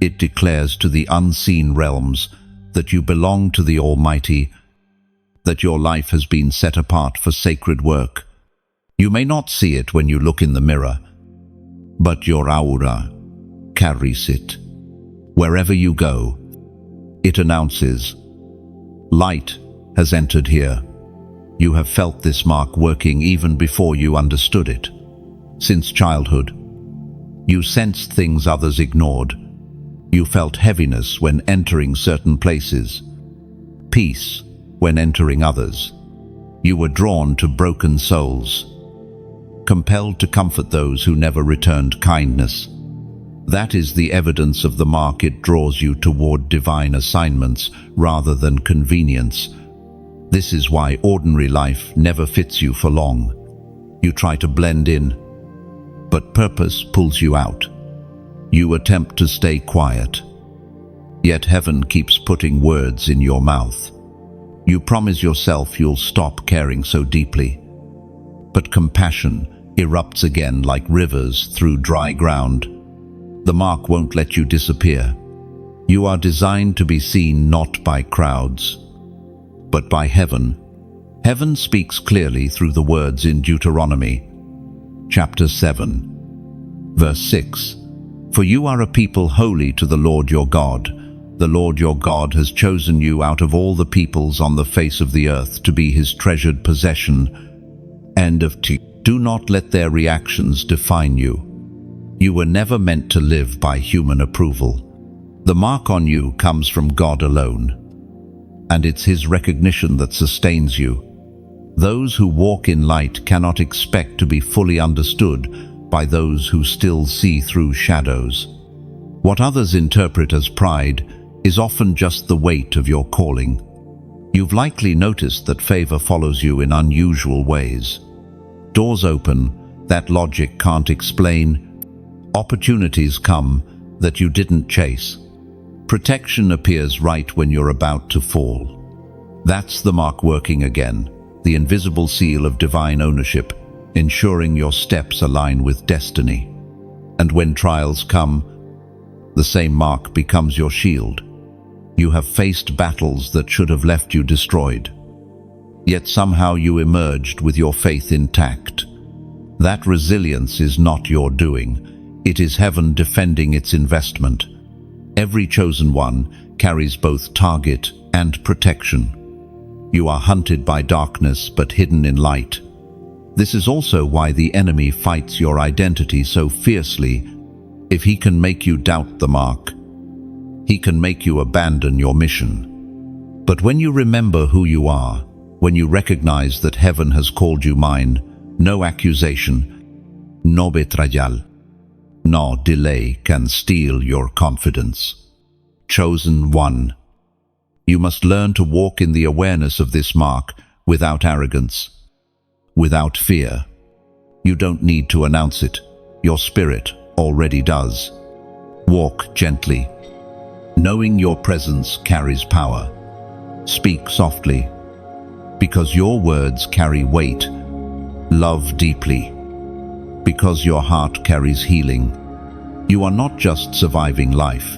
It declares to the unseen realms that you belong to the Almighty, that your life has been set apart for sacred work. You may not see it when you look in the mirror, but your aura carries it. Wherever you go, it announces, light has entered here. You have felt this mark working even before you understood it. Since childhood, you sensed things others ignored. You felt heaviness when entering certain places, peace when entering others. You were drawn to broken souls, compelled to comfort those who never returned kindness. That is the evidence of the mark. It draws you toward divine assignments rather than convenience. This is why ordinary life never fits you for long. You try to blend in, but purpose pulls you out. You attempt to stay quiet, yet heaven keeps putting words in your mouth. You promise yourself you'll stop caring so deeply, but compassion erupts again like rivers through dry ground. The mark won't let you disappear. You are designed to be seen not by crowds, but by heaven. Heaven speaks clearly through the words in Deuteronomy, chapter 7, verse 6. For you are a people holy to the Lord your God. The Lord your God has chosen you out of all the peoples on the face of the earth to be his treasured possession. End of T. Do not let their reactions define you. You were never meant to live by human approval. The mark on you comes from God alone, and it's his recognition that sustains you. Those who walk in light cannot expect to be fully understood by those who still see through shadows. What others interpret as pride is often just the weight of your calling. You've likely noticed that favor follows you in unusual ways. Doors open that logic can't explain. Opportunities come that you didn't chase. Protection appears right when you're about to fall. That's the mark working again, the invisible seal of divine ownership, ensuring your steps align with destiny. And when trials come, the same mark becomes your shield. You have faced battles that should have left you destroyed, yet somehow you emerged with your faith intact. That resilience is not your doing. It is heaven defending its investment. Every chosen one carries both target and protection. You are hunted by darkness but hidden in light. This is also why the enemy fights your identity so fiercely. If he can make you doubt the mark, he can make you abandon your mission. But when you remember who you are, when you recognize that heaven has called you mine, no accusation, no betrayal, no delay can steal your confidence. Chosen one. You must learn to walk in the awareness of this mark without arrogance, without fear. You don't need to announce it. Your spirit already does. Walk gently, knowing your presence carries power. Speak softly, because your words carry weight. Love deeply, because your heart carries healing. You are not just surviving life,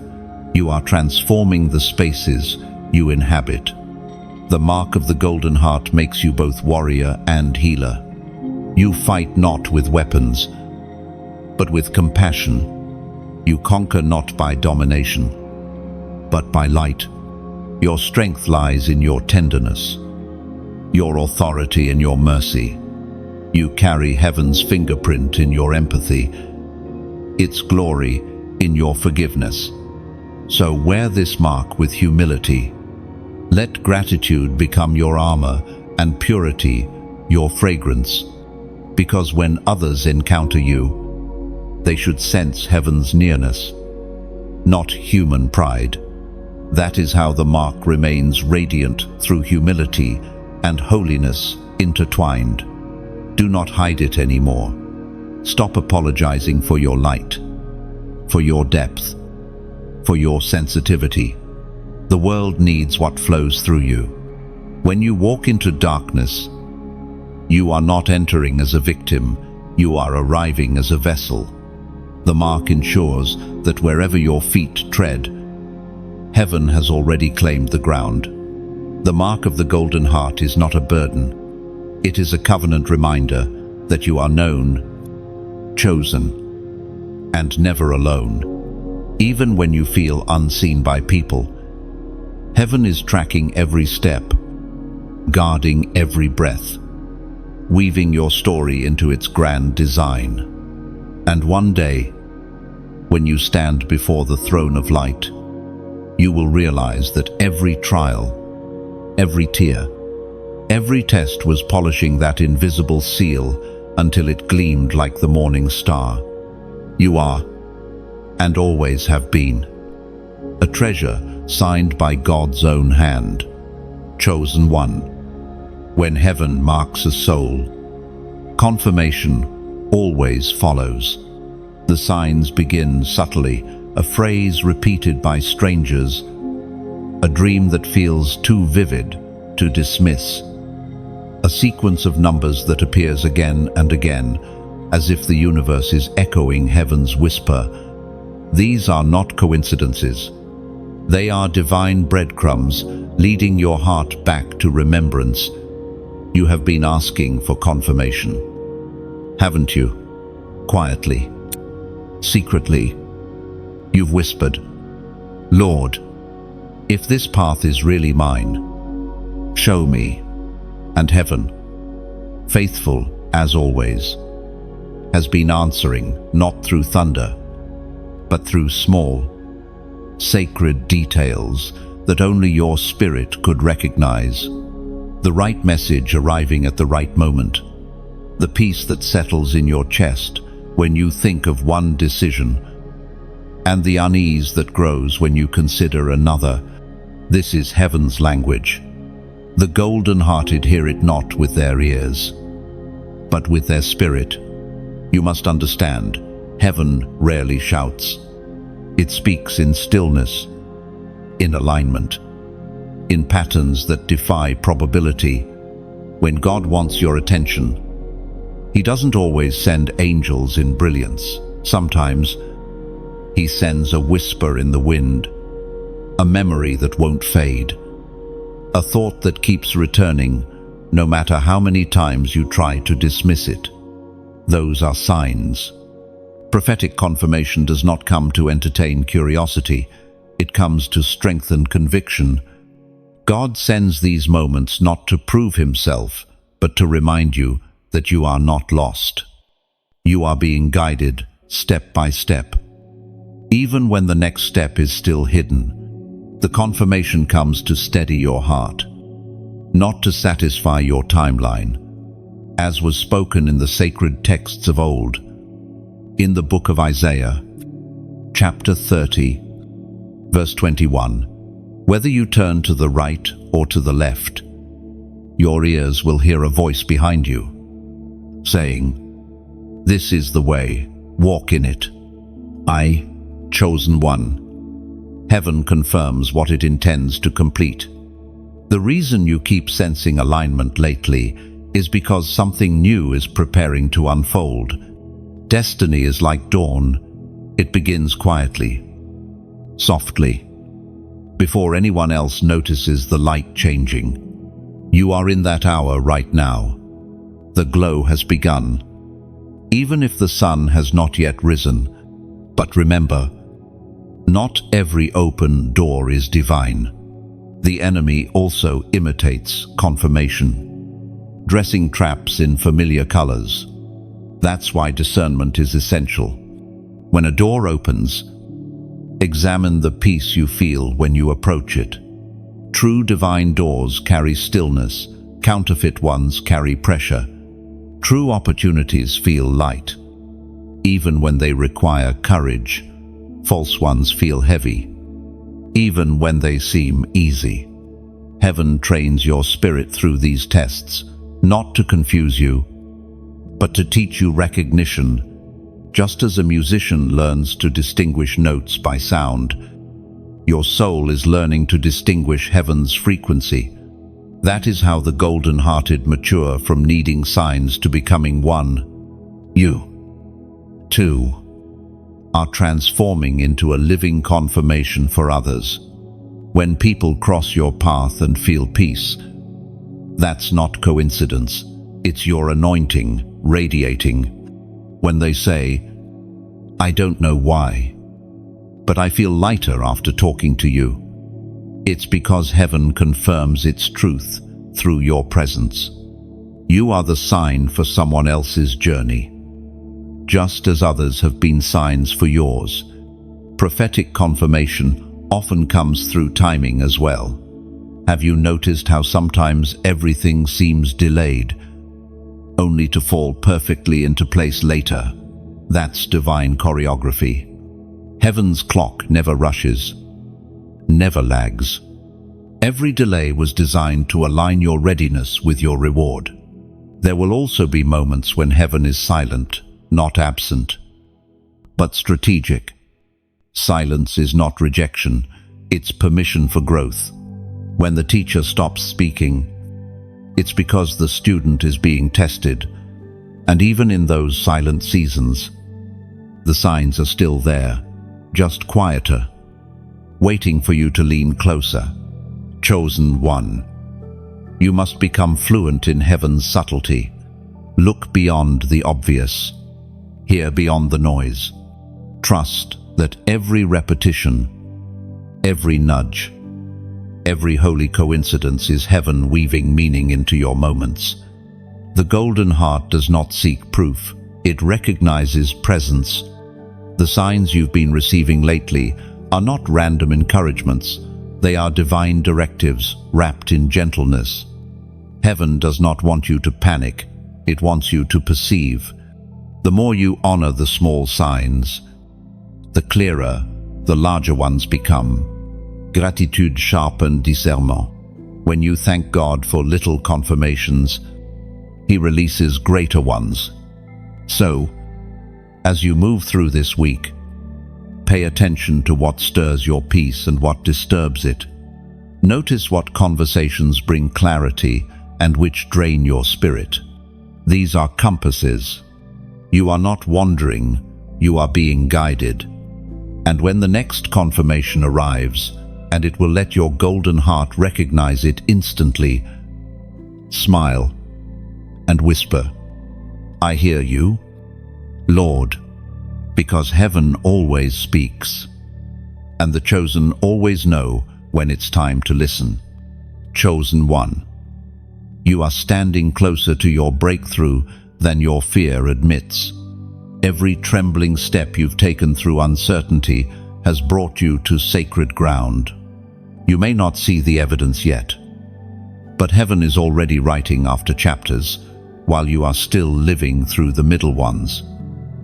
you are transforming the spaces you inhabit. The mark of the golden heart makes you both warrior and healer. You fight not with weapons, but with compassion. You conquer not by domination, but by light. Your strength lies in your tenderness, your authority in your mercy. You carry heaven's fingerprint in your empathy, its glory in your forgiveness. So wear this mark with humility. Let gratitude become your armor and purity your fragrance, because when others encounter you, they should sense heaven's nearness, not human pride. That is how the mark remains radiant through humility and holiness intertwined. Do not hide it anymore. Stop apologizing for your light, for your depth, for your sensitivity. The world needs what flows through you. When you walk into darkness, you are not entering as a victim, you are arriving as a vessel. The mark ensures that wherever your feet tread, heaven has already claimed the ground. The mark of the golden heart is not a burden. It is a covenant reminder that you are known, chosen, and never alone. Even when you feel unseen by people, heaven is tracking every step. guarding every breath, weaving your story into its grand design. And one day, when you stand before the throne of light, you will realize that every trial, every tear, every test was polishing that invisible seal until it gleamed like the morning star. You are, and always have been, a treasure signed by God's own hand, chosen one. When heaven marks a soul, confirmation always follows. The signs begin subtly, a phrase repeated by strangers, a dream that feels too vivid to dismiss, a sequence of numbers that appears again and again, as if the universe is echoing heaven's whisper. These are not coincidences. They are divine breadcrumbs leading your heart back to remembrance. You have been asking for confirmation, haven't you? Quietly, secretly, you've whispered, "Lord, if this path is really mine, show me." And heaven, faithful as always, has been answering, not through thunder, but through small, sacred details that only your spirit could recognize. The right message arriving at the right moment, the peace that settles in your chest when you think of one decision, and the unease that grows when you consider another. This is heaven's language. The golden-hearted hear it not with their ears, but with their spirit. You must understand, heaven rarely shouts. It speaks in stillness, in alignment, in patterns that defy probability. When God wants your attention, He doesn't always send angels in brilliance. Sometimes He sends a whisper in the wind, a memory that won't fade, a thought that keeps returning no matter how many times you try to dismiss it. Those are signs. Prophetic confirmation does not come to entertain curiosity. It comes to strengthen conviction. God sends these moments not to prove Himself, but to remind you that you are not lost. You are being guided step by step. Even when the next step is still hidden, the confirmation comes to steady your heart, not to satisfy your timeline, as was spoken in the sacred texts of old. In the book of Isaiah, chapter 30, verse 21, whether you turn to the right or to the left, your ears will hear a voice behind you, saying, "This is the way, walk in it." I, chosen one. Heaven confirms what it intends to complete. The reason you keep sensing alignment lately is because something new is preparing to unfold. Destiny is like dawn. It begins quietly, softly, before anyone else notices the light changing. You are in that hour right now. The glow has begun, even if the sun has not yet risen. But remember, not every open door is divine. The enemy also imitates confirmation, dressing traps in familiar colors. That's why discernment is essential. When a door opens, examine the peace you feel when you approach it. True divine doors carry stillness, counterfeit ones carry pressure. True opportunities feel light, even when they require courage. False ones feel heavy, even when they seem easy. Heaven trains your spirit through these tests, not to confuse you, but to teach you recognition. Just as a musician learns to distinguish notes by sound, your soul is learning to distinguish heaven's frequency. That is how the golden-hearted mature from needing signs to becoming one. You, too, are transforming into a living confirmation for others. When people cross your path and feel peace, that's not coincidence. It's your anointing radiating. When they say, "I don't know why, but I feel lighter after talking to you," it's because heaven confirms its truth. through your presence. You are the sign for someone else's journey, just as others have been signs for yours. Prophetic confirmation often comes through timing as well. Have you noticed how sometimes everything seems delayed, only to fall perfectly into place later? That's divine choreography. Heaven's clock never rushes, never lags. Every delay was designed to align your readiness with your reward. There will also be moments when heaven is silent, not absent, but strategic. Silence is not rejection, it's permission for growth. When the teacher stops speaking, it's because the student is being tested. And even in those silent seasons, the signs are still there, just quieter, waiting for you to lean closer. Chosen one. You must become fluent in heaven's subtlety. Look beyond the obvious. Hear beyond the noise. Trust that every repetition, every nudge, every holy coincidence is heaven weaving meaning into your moments. The golden heart does not seek proof. It recognizes presence. The signs you've been receiving lately are not random encouragements. They are divine directives wrapped in gentleness. Heaven does not want you to panic. It wants you to perceive. The more you honor the small signs, the clearer the larger ones become. Gratitude sharpens discernment. When you thank God for little confirmations, He releases greater ones. So, as you move through this week, pay attention to what stirs your peace and what disturbs it. Notice what conversations bring clarity and which drain your spirit. These are compasses. You are not wandering, you are being guided. And when the next confirmation arrives, and it will let your golden heart recognize it instantly, smile and whisper, "I hear you, Lord," because heaven always speaks, and the chosen always know when it's time to listen. Chosen one. You are standing closer to your breakthrough than your fear admits. Every trembling step you've taken through uncertainty has brought you to sacred ground. You may not see the evidence yet, but heaven is already writing after chapters, while you are still living through the middle ones.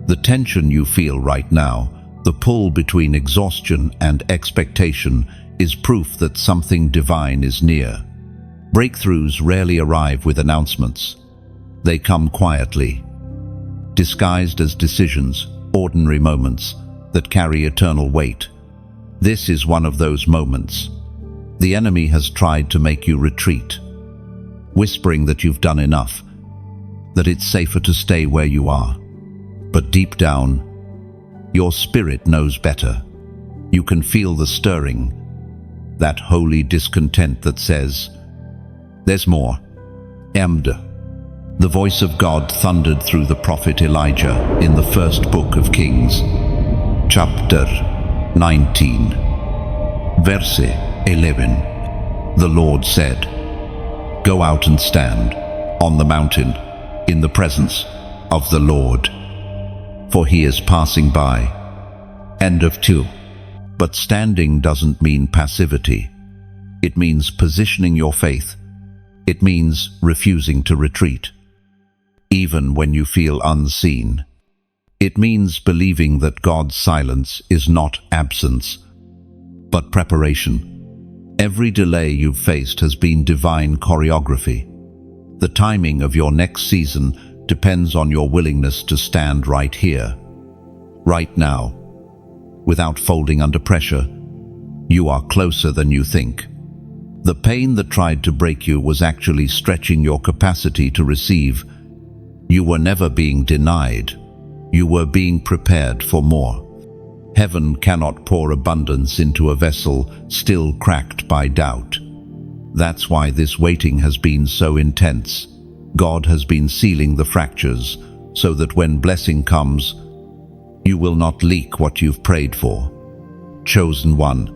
The tension you feel right now, the pull between exhaustion and expectation, is proof that something divine is near. Breakthroughs rarely arrive with announcements. They come quietly, disguised as decisions, ordinary moments that carry eternal weight. This is one of those moments. The enemy has tried to make you retreat, whispering that you've done enough, that it's safer to stay where you are. But deep down, your spirit knows better. You can feel the stirring, that holy discontent that says, "There's more." The voice of God thundered through the prophet Elijah in the first book of Kings, chapter 19, verse 11. The Lord said, "Go out and stand on the mountain in the presence of the Lord, for He is passing by." End of 2. But standing doesn't mean passivity. It means positioning your faith. It means refusing to retreat, even when you feel unseen. It means believing that God's silence is not absence, but preparation. Every delay you've faced has been divine choreography. The timing of your next season depends on your willingness to stand right here, right now, without folding under pressure. You are closer than you think. The pain that tried to break you was actually stretching your capacity to receive. You were never being denied. You were being prepared for more. Heaven cannot pour abundance into a vessel still cracked by doubt. That's why this waiting has been so intense. God has been sealing the fractures so that when blessing comes, you will not leak what you've prayed for. Chosen one.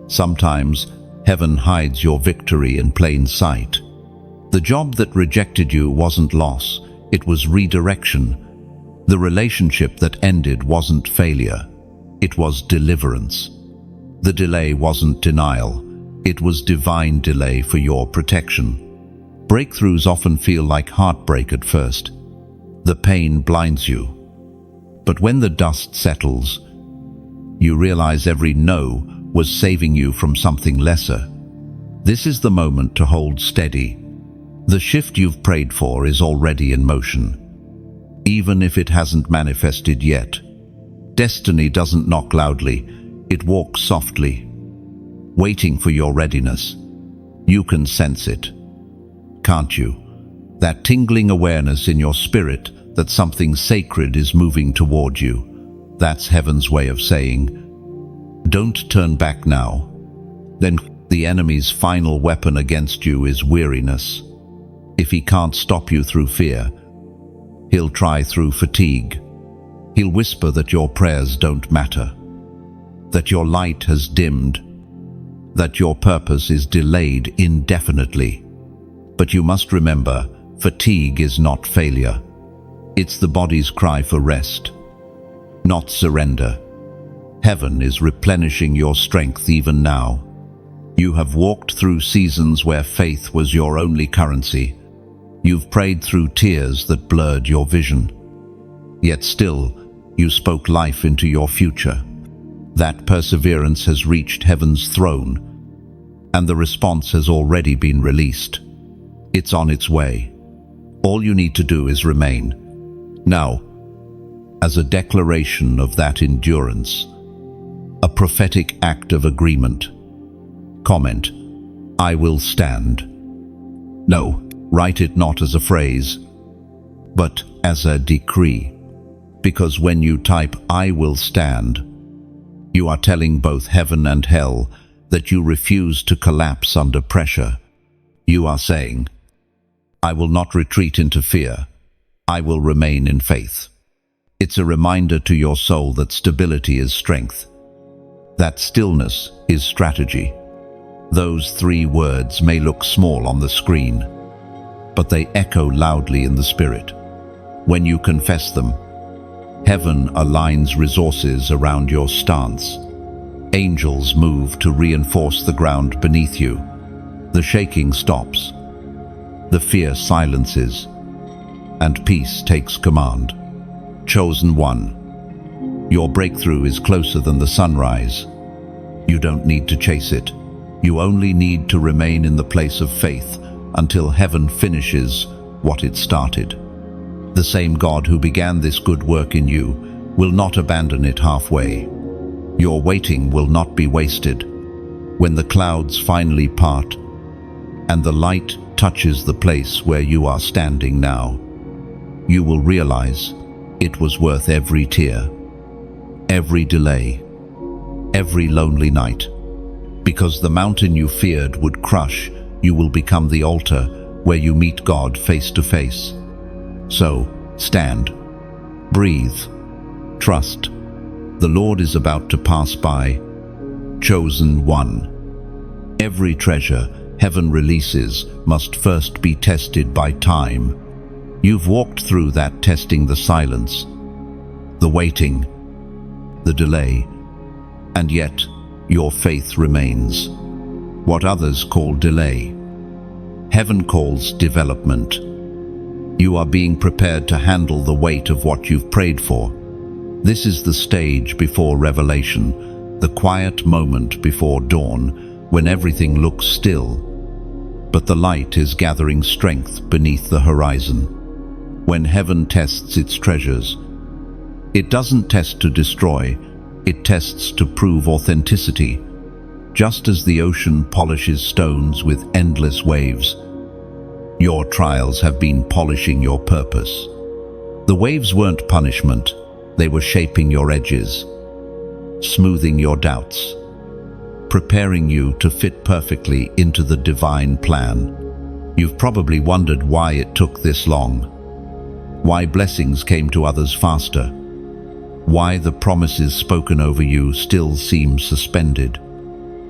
Sometimes heaven hides your victory in plain sight. The job that rejected you wasn't loss, it was redirection. The relationship that ended wasn't failure, it was deliverance. The delay wasn't denial, it was divine delay for your protection. Breakthroughs often feel like heartbreak at first. The pain blinds you. But when the dust settles, you realize every no was saving you from something lesser. This is the moment to hold steady. The shift you've prayed for is already in motion, even if it hasn't manifested yet. Destiny doesn't knock loudly, it walks softly, waiting for your readiness. You can sense it, can't you? That tingling awareness in your spirit that something sacred is moving toward you. That's heaven's way of saying, don't turn back now. Then the enemy's final weapon against you is weariness. If he can't stop you through fear, he'll try through fatigue. He'll whisper that your prayers don't matter, that your light has dimmed, that your purpose is delayed indefinitely. But you must remember, fatigue is not failure. It's the body's cry for rest, not surrender. Heaven is replenishing your strength even now. You have walked through seasons where faith was your only currency. You've prayed through tears that blurred your vision. Yet still, you spoke life into your future. That perseverance has reached heaven's throne, and the response has already been released. It's on its way. All you need to do is remain. Now, as a declaration of that endurance, a prophetic act of agreement, comment, I will stand. No, write it not as a phrase, but as a decree. Because when you type, I will stand, you are telling both heaven and hell that you refuse to collapse under pressure. You are saying, I will not retreat into fear. I will remain in faith. It's a reminder to your soul that stability is strength, that stillness is strategy. Those 3 words may look small on the screen, but they echo loudly in the spirit. When you confess them, heaven aligns resources around your stance. Angels move to reinforce the ground beneath you. The shaking stops. The fear silences, and peace takes command. Chosen one, your breakthrough is closer than the sunrise. You don't need to chase it. You only need to remain in the place of faith until heaven finishes what it started. The same God who began this good work in you will not abandon it halfway. Your waiting will not be wasted. When the clouds finally part and the light touches the place where you are standing now, you will realize it was worth every tear, every delay, every lonely night. Because the mountain you feared would crush, you will become the altar where you meet God face to face. So, stand, breathe, trust. The Lord is about to pass by. Chosen one. Every treasure heaven releases must first be tested by time. You've walked through that testing, the silence, the waiting, the delay, and yet your faith remains. What others call delay, heaven calls development. You are being prepared to handle the weight of what you've prayed for. This is the stage before revelation, the quiet moment before dawn, when everything looks still, but the light is gathering strength beneath the horizon. When heaven tests its treasures, it doesn't test to destroy, it tests to prove authenticity. Just as the ocean polishes stones with endless waves, your trials have been polishing your purpose. The waves weren't punishment, they were shaping your edges, smoothing your doubts, preparing you to fit perfectly into the divine plan. You've probably wondered why it took this long, why blessings came to others faster, why the promises spoken over you still seem suspended.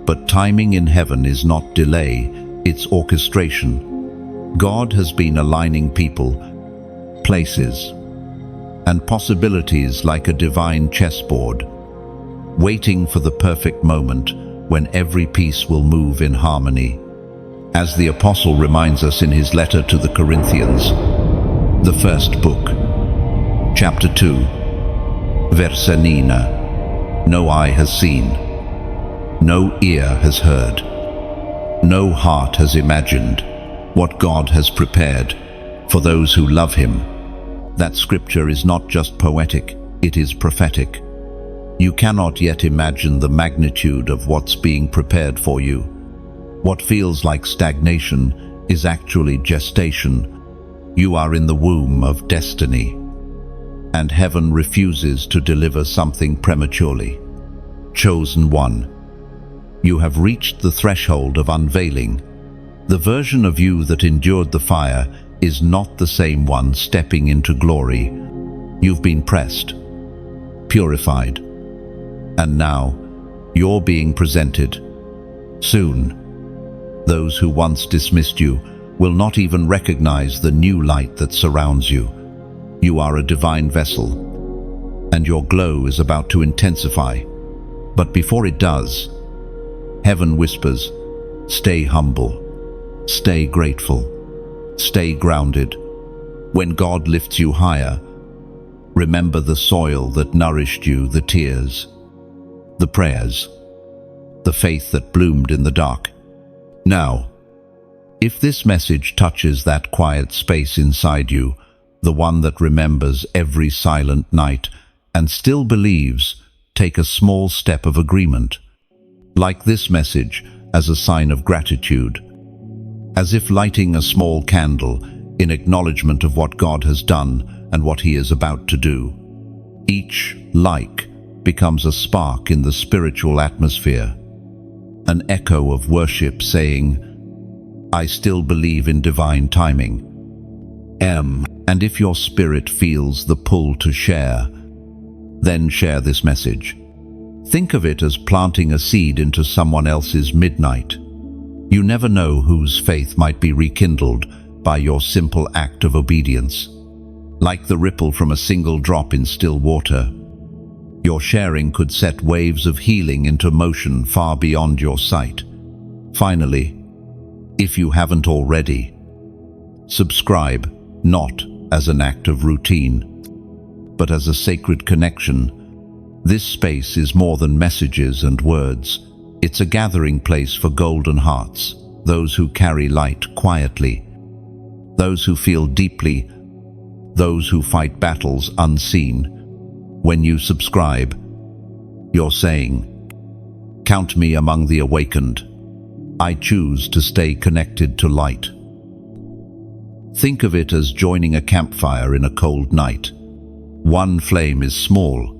But timing in heaven is not delay, it's orchestration. God has been aligning people, places, and possibilities like a divine chessboard, waiting for the perfect moment when every piece will move in harmony. As the Apostle reminds us in his letter to the Corinthians, the first book, chapter 2, verse 9, no eye has seen, no ear has heard, no heart has imagined what God has prepared for those who love him. That scripture is not just poetic, it is prophetic. You cannot yet imagine the magnitude of what's being prepared for you. What feels like stagnation is actually gestation. You are in the womb of destiny, and heaven refuses to deliver something prematurely. Chosen one, you have reached the threshold of unveiling. The version of you that endured the fire is not the same one stepping into glory. You've been pressed, purified, and now you're being presented. Soon, those who once dismissed you will not even recognize the new light that surrounds you. You are a divine vessel, and your glow is about to intensify. But before it does, heaven whispers, stay humble, stay grateful, stay grounded. When God lifts you higher, remember the soil that nourished you, the tears, the prayers, the faith that bloomed in the dark. Now, if this message touches that quiet space inside you, the one that remembers every silent night and still believes, take a small step of agreement. Like this message as a sign of gratitude, as if lighting a small candle in acknowledgement of what God has done and what he is about to do. Each like becomes a spark in the spiritual atmosphere, an echo of worship saying, I still believe in divine timing. And if your spirit feels the pull to share, then share this message. Think of it as planting a seed into someone else's midnight. You never know whose faith might be rekindled by your simple act of obedience. Like the ripple from a single drop in still water, your sharing could set waves of healing into motion far beyond your sight. Finally, if you haven't already, subscribe, not as an act of routine, but as a sacred connection. This space is more than messages and words. It's a gathering place for golden hearts, those who carry light quietly, those who feel deeply, those who fight battles unseen. When you subscribe, you're saying, count me among the awakened. I choose to stay connected to light. Think of it as joining a campfire in a cold night. One flame is small,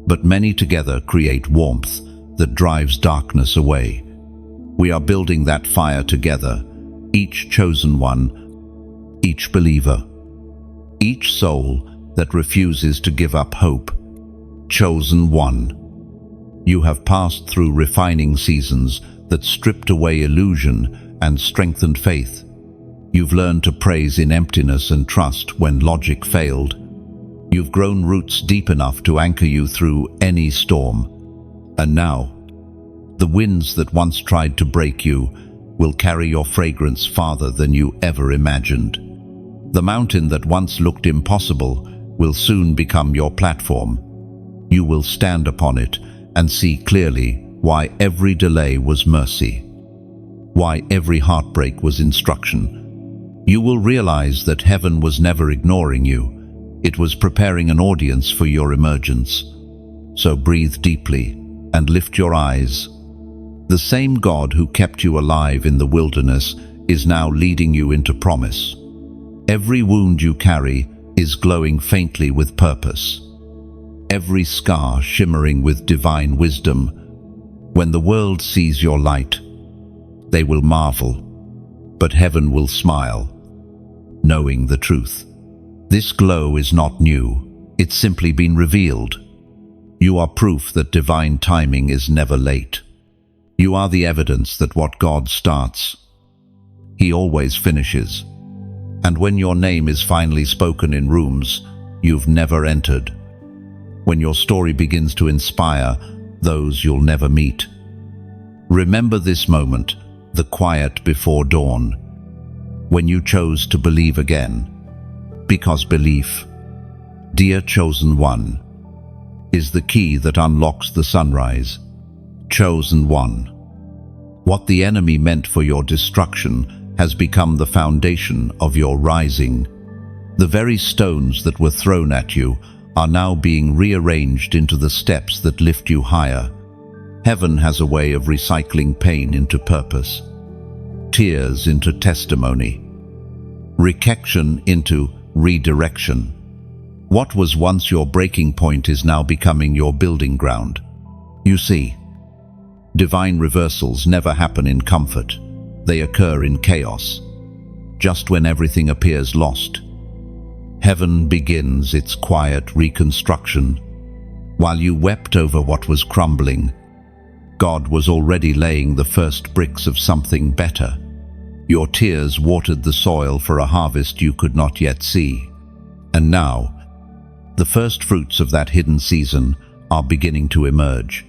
but many together create warmth that drives darkness away. We are building that fire together, each chosen one, each believer, each soul that refuses to give up hope. Chosen one. You have passed through refining seasons that stripped away illusion and strengthened faith. You've learned to praise in emptiness and trust when logic failed. You've grown roots deep enough to anchor you through any storm. And now, the winds that once tried to break you will carry your fragrance farther than you ever imagined. The mountain that once looked impossible will soon become your platform. You will stand upon it and see clearly why every delay was mercy, why every heartbreak was instruction. You will realize that heaven was never ignoring you. It was preparing an audience for your emergence. So breathe deeply and lift your eyes. The same God who kept you alive in the wilderness is now leading you into promise. Every wound you carry is glowing faintly with purpose. Every scar shimmering with divine wisdom. When the world sees your light, they will marvel, but heaven will smile, knowing the truth. This glow is not new, it's simply been revealed. You are proof that divine timing is never late. You are the evidence that what God starts, He always finishes. And when your name is finally spoken in rooms you've never entered, when your story begins to inspire those you'll never meet, remember this moment, the quiet before dawn, when you chose to believe again. Because belief, dear chosen one, is the key that unlocks the sunrise. Chosen one. What the enemy meant for your destruction has become the foundation of your rising. The very stones that were thrown at you are now being rearranged into the steps that lift you higher. Heaven has a way of recycling pain into purpose, tears into testimony, rejection into redirection. What was once your breaking point is now becoming your building ground. You see, divine reversals never happen in comfort. They occur in chaos. Just when everything appears lost, heaven begins its quiet reconstruction. While you wept over what was crumbling, God was already laying the first bricks of something better. Your tears watered the soil for a harvest you could not yet see. And now, the first fruits of that hidden season are beginning to emerge.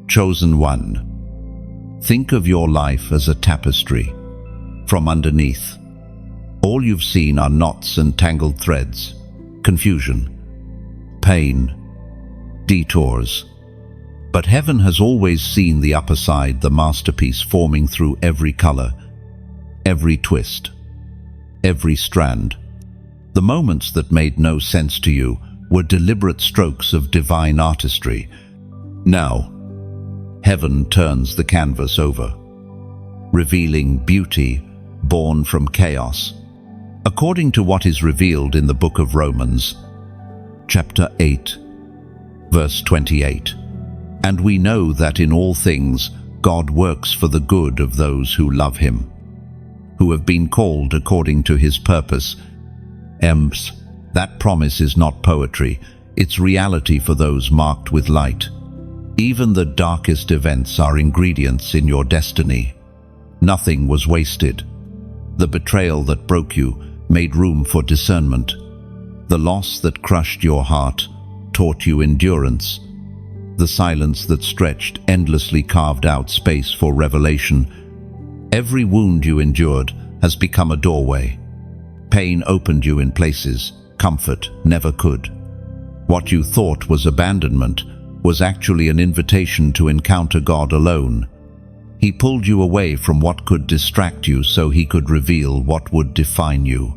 Chosen one, think of your life as a tapestry. From underneath, all you've seen are knots and tangled threads, confusion, pain, detours. But heaven has always seen the upper side, the masterpiece forming through every color, every twist, every strand. The moments that made no sense to you were deliberate strokes of divine artistry. Now, heaven turns the canvas over, revealing beauty born from chaos. According to what is revealed in the book of Romans, chapter 8, verse 28, and we know that in all things God works for the good of those who love him, who have been called according to his purpose. That promise is not poetry, it's reality for those marked with light. Even the darkest events are ingredients in your destiny. Nothing was wasted. The betrayal that broke you made room for discernment. The loss that crushed your heart taught you endurance. The silence that stretched endlessly carved out space for revelation. Every wound you endured has become a doorway. Pain opened you in places comfort never could. What you thought was abandonment was actually an invitation to encounter God alone. He pulled you away from what could distract you so he could reveal what would define you.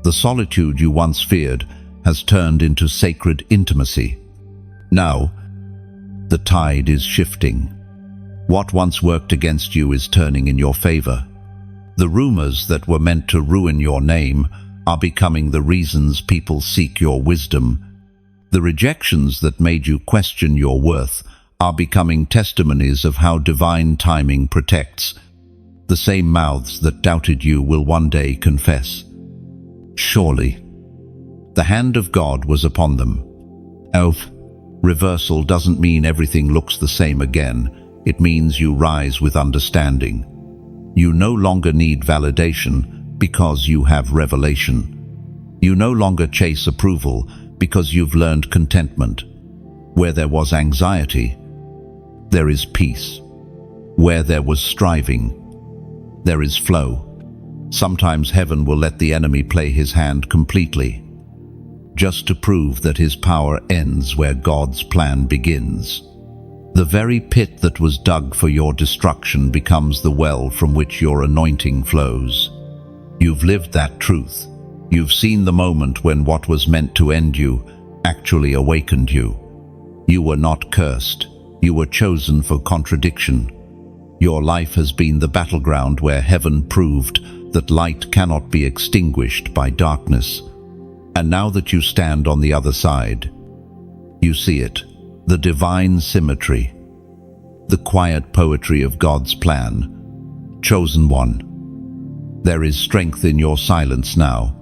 The solitude you once feared has turned into sacred intimacy. Now, the tide is shifting. What once worked against you is turning in your favor. The rumors that were meant to ruin your name are becoming the reasons people seek your wisdom. The rejections that made you question your worth are becoming testimonies of how divine timing protects. The same mouths that doubted you will one day confess, surely, the hand of God was upon them. Reversal doesn't mean everything looks the same again. It means you rise with understanding. You no longer need validation because you have revelation. You no longer chase approval because you've learned contentment. Where there was anxiety, there is peace. Where there was striving, there is flow. Sometimes heaven will let the enemy play his hand completely, just to prove that his power ends where God's plan begins. The very pit that was dug for your destruction becomes the well from which your anointing flows. You've lived that truth. You've seen the moment when what was meant to end you actually awakened you. You were not cursed. You were chosen for contradiction. Your life has been the battleground where heaven proved that light cannot be extinguished by darkness. And now that you stand on the other side, you see it, the divine symmetry, the quiet poetry of God's plan. Chosen one, there is strength in your silence now.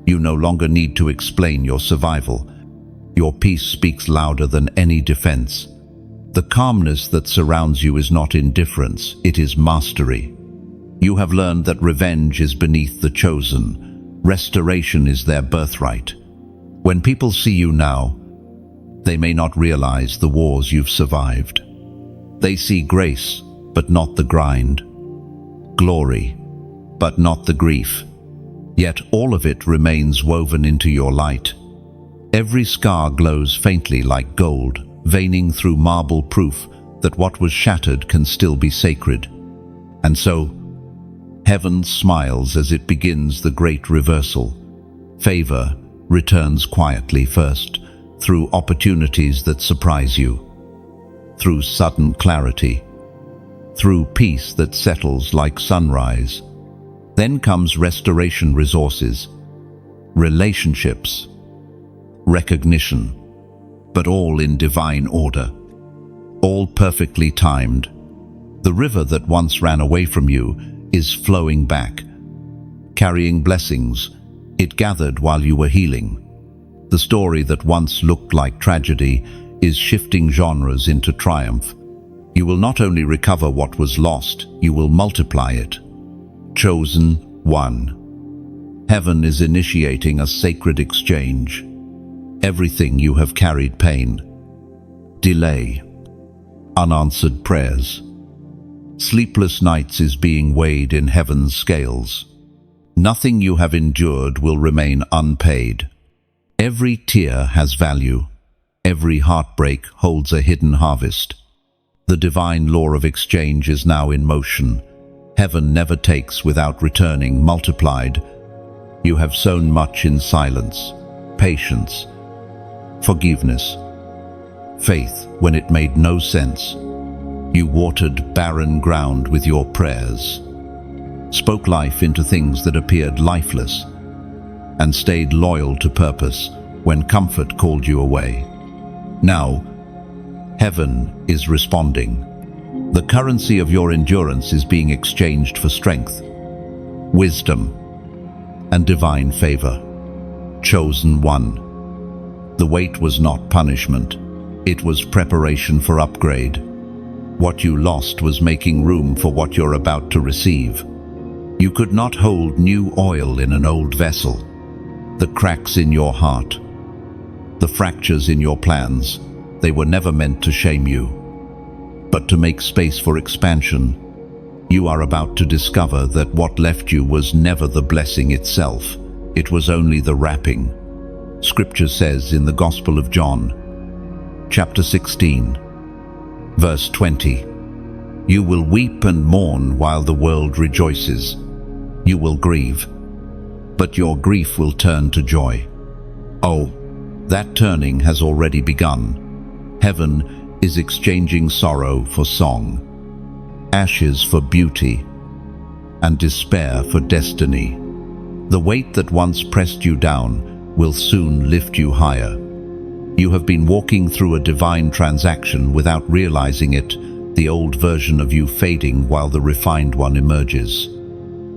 You no longer need to explain your survival. Your peace speaks louder than any defense. The calmness that surrounds you is not indifference, it is mastery. You have learned that revenge is beneath the chosen. Restoration is their birthright. When people see you now, they may not realize the wars you've survived. They see grace, but not the grind. Glory, but not the grief. Yet all of it remains woven into your light. Every scar glows faintly like gold, veining through marble, proof that what was shattered can still be sacred. And so, heaven smiles as it begins the great reversal. Favor returns quietly first, through opportunities that surprise you, through sudden clarity, through peace that settles like sunrise. Then comes restoration, resources, relationships, recognition, but all in divine order, all perfectly timed. The river that once ran away from you is flowing back, carrying blessings it gathered while you were healing. The story that once looked like tragedy is shifting genres into triumph. You will not only recover what was lost, you will multiply it. Chosen one. Heaven is initiating a sacred exchange. Everything you have carried, pain, delay, unanswered prayers, sleepless nights, is being weighed in heaven's scales. Nothing you have endured will remain unpaid. Every tear has value. Every heartbreak holds a hidden harvest. The divine law of exchange is now in motion. Heaven never takes without returning multiplied. You have sown much in silence, patience, forgiveness, faith when it made no sense. You watered barren ground with your prayers, spoke life into things that appeared lifeless, and stayed loyal to purpose when comfort called you away. Now, heaven is responding. The currency of your endurance is being exchanged for strength, wisdom, and divine favor. Chosen one. The wait was not punishment. It was preparation for upgrade. What you lost was making room for what you're about to receive. You could not hold new oil in an old vessel. The cracks in your heart, the fractures in your plans, they were never meant to shame you, but to make space for expansion. You are about to discover that what left you was never the blessing itself. It was only the wrapping. Scripture says in the Gospel of John, chapter 16, verse 20, "You will weep and mourn while the world rejoices. You will grieve, but your grief will turn to joy." Oh, that turning has already begun. Heaven is exchanging sorrow for song, ashes for beauty, and despair for destiny. The weight that once pressed you down will soon lift you higher. You have been walking through a divine transaction without realizing it, the old version of you fading while the refined one emerges.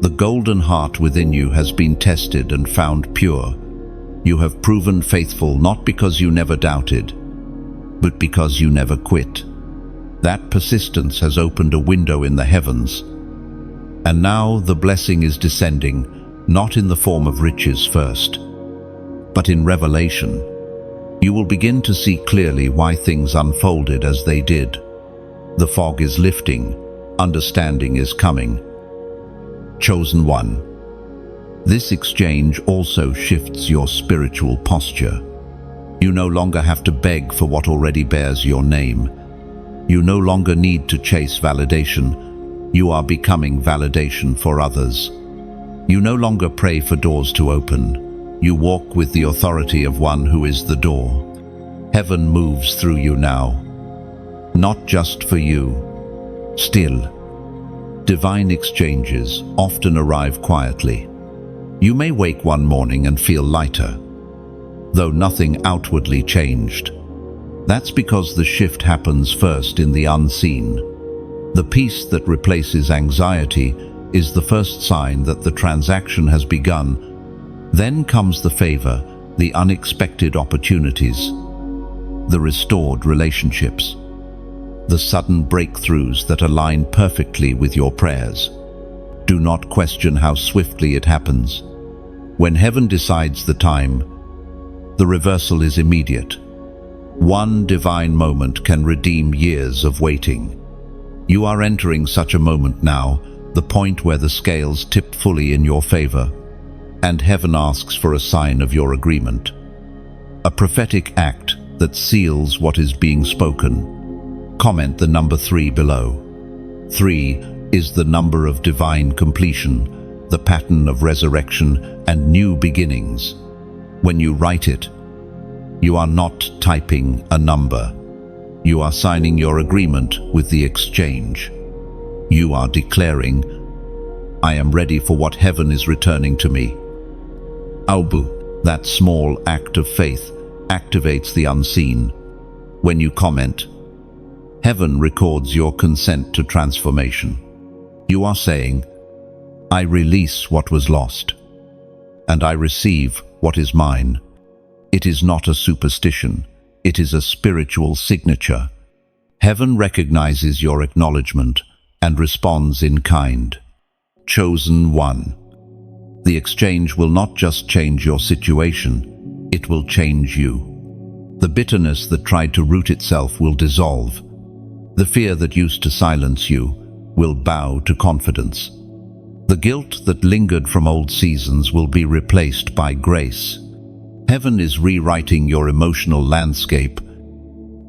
The golden heart within you has been tested and found pure. You have proven faithful not because you never doubted, but because you never quit. That persistence has opened a window in the heavens. And now the blessing is descending, not in the form of riches first, but in revelation. You will begin to see clearly why things unfolded as they did. The fog is lifting, understanding is coming. Chosen one. This exchange also shifts your spiritual posture. You no longer have to beg for what already bears your name. You no longer need to chase validation. You are becoming validation for others. You no longer pray for doors to open. You walk with the authority of one who is the door. Heaven moves through you now, not just for you. Still, divine exchanges often arrive quietly. You may wake one morning and feel lighter, though nothing outwardly changed. That's because the shift happens first in the unseen. The peace that replaces anxiety is the first sign that the transaction has begun. Then comes the favor, the unexpected opportunities, the restored relationships, the sudden breakthroughs that align perfectly with your prayers. Do not question how swiftly it happens. When heaven decides the time, the reversal is immediate. One divine moment can redeem years of waiting. You are entering such a moment now, the point where the scales tip fully in your favor, and heaven asks for a sign of your agreement. A prophetic act that seals what is being spoken. Comment the number 3 below. 3 is the number of divine completion, the pattern of resurrection and new beginnings. When you write it, you are not typing a number. You are signing your agreement with the exchange. You are declaring, I am ready for what heaven is returning to me. Aubu, that small act of faith, activates the unseen. When you comment, heaven records your consent to transformation. You are saying, I release what was lost, and I receive what is mine. It is not a superstition. It is a spiritual signature. Heaven recognizes your acknowledgement and responds in kind. Chosen one. The exchange will not just change your situation, it will change you. The bitterness that tried to root itself will dissolve. The fear that used to silence you will bow to confidence. The guilt that lingered from old seasons will be replaced by grace. Heaven is rewriting your emotional landscape,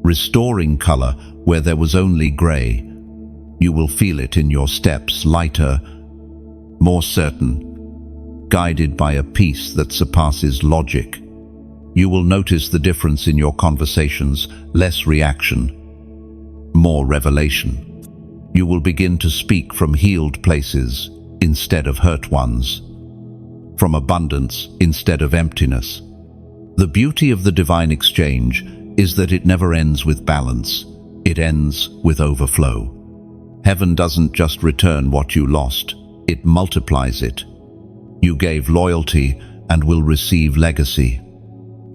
restoring color where there was only gray. You will feel it in your steps, lighter, more certain, guided by a peace that surpasses logic. You will notice the difference in your conversations, less reaction, more revelation. You will begin to speak from healed places instead of hurt ones, from abundance instead of emptiness. The beauty of the divine exchange is that it never ends with balance. It ends with overflow. Heaven doesn't just return what you lost, it multiplies it. You gave loyalty and will receive legacy.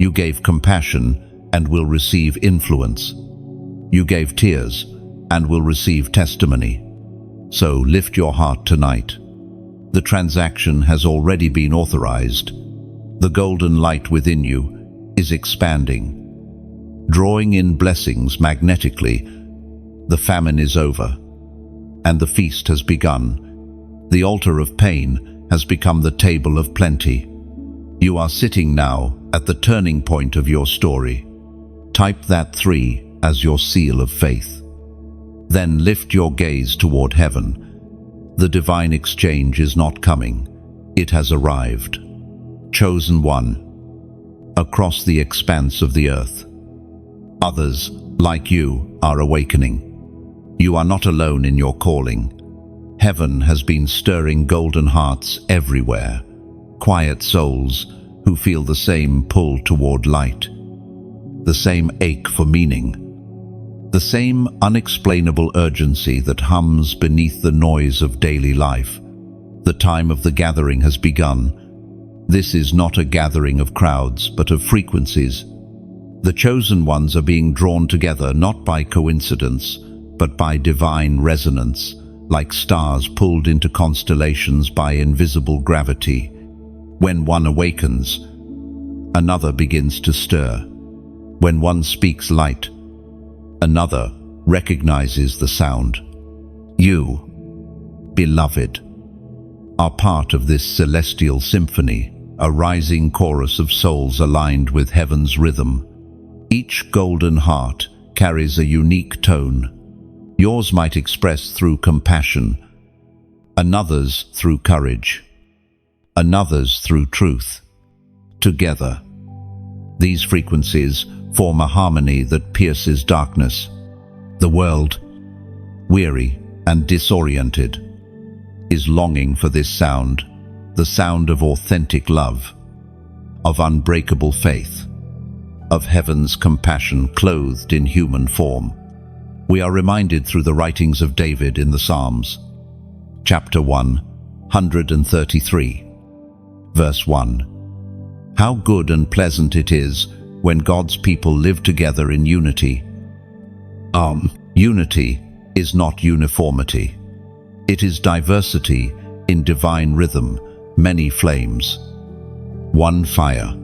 You gave compassion and will receive influence. You gave tears and will receive testimony. So lift your heart tonight. The transaction has already been authorized. The golden light within you is expanding, drawing in blessings magnetically. The famine is over, and the feast has begun. The altar of pain has become the table of plenty. You are sitting now at the turning point of your story. Type that 3 as your seal of faith. Then lift your gaze toward heaven. The divine exchange is not coming. It has arrived. Chosen one, across the expanse of the earth. Others, like you, are awakening. You are not alone in your calling. Heaven has been stirring golden hearts everywhere, quiet souls who feel the same pull toward light, the same ache for meaning, the same unexplainable urgency that hums beneath the noise of daily life. The time of the gathering has begun. This is not a gathering of crowds, but of frequencies. The chosen ones are being drawn together not by coincidence, but by divine resonance, like stars pulled into constellations by invisible gravity. When one awakens, another begins to stir. When one speaks light, another recognizes the sound. You, beloved, are part of this celestial symphony, a rising chorus of souls aligned with heaven's rhythm. Each golden heart carries a unique tone. Yours might express through compassion, another's through courage, another's through truth. Together, these frequencies form a harmony that pierces darkness. The world, weary and disoriented, is longing for this sound, the sound of authentic love, of unbreakable faith, of heaven's compassion clothed in human form. We are reminded through the writings of David in the Psalms, chapter 133, verse 1. How good and pleasant it is when God's people live together in unity. Unity is not uniformity. It is diversity In divine rhythm, many flames, one fire.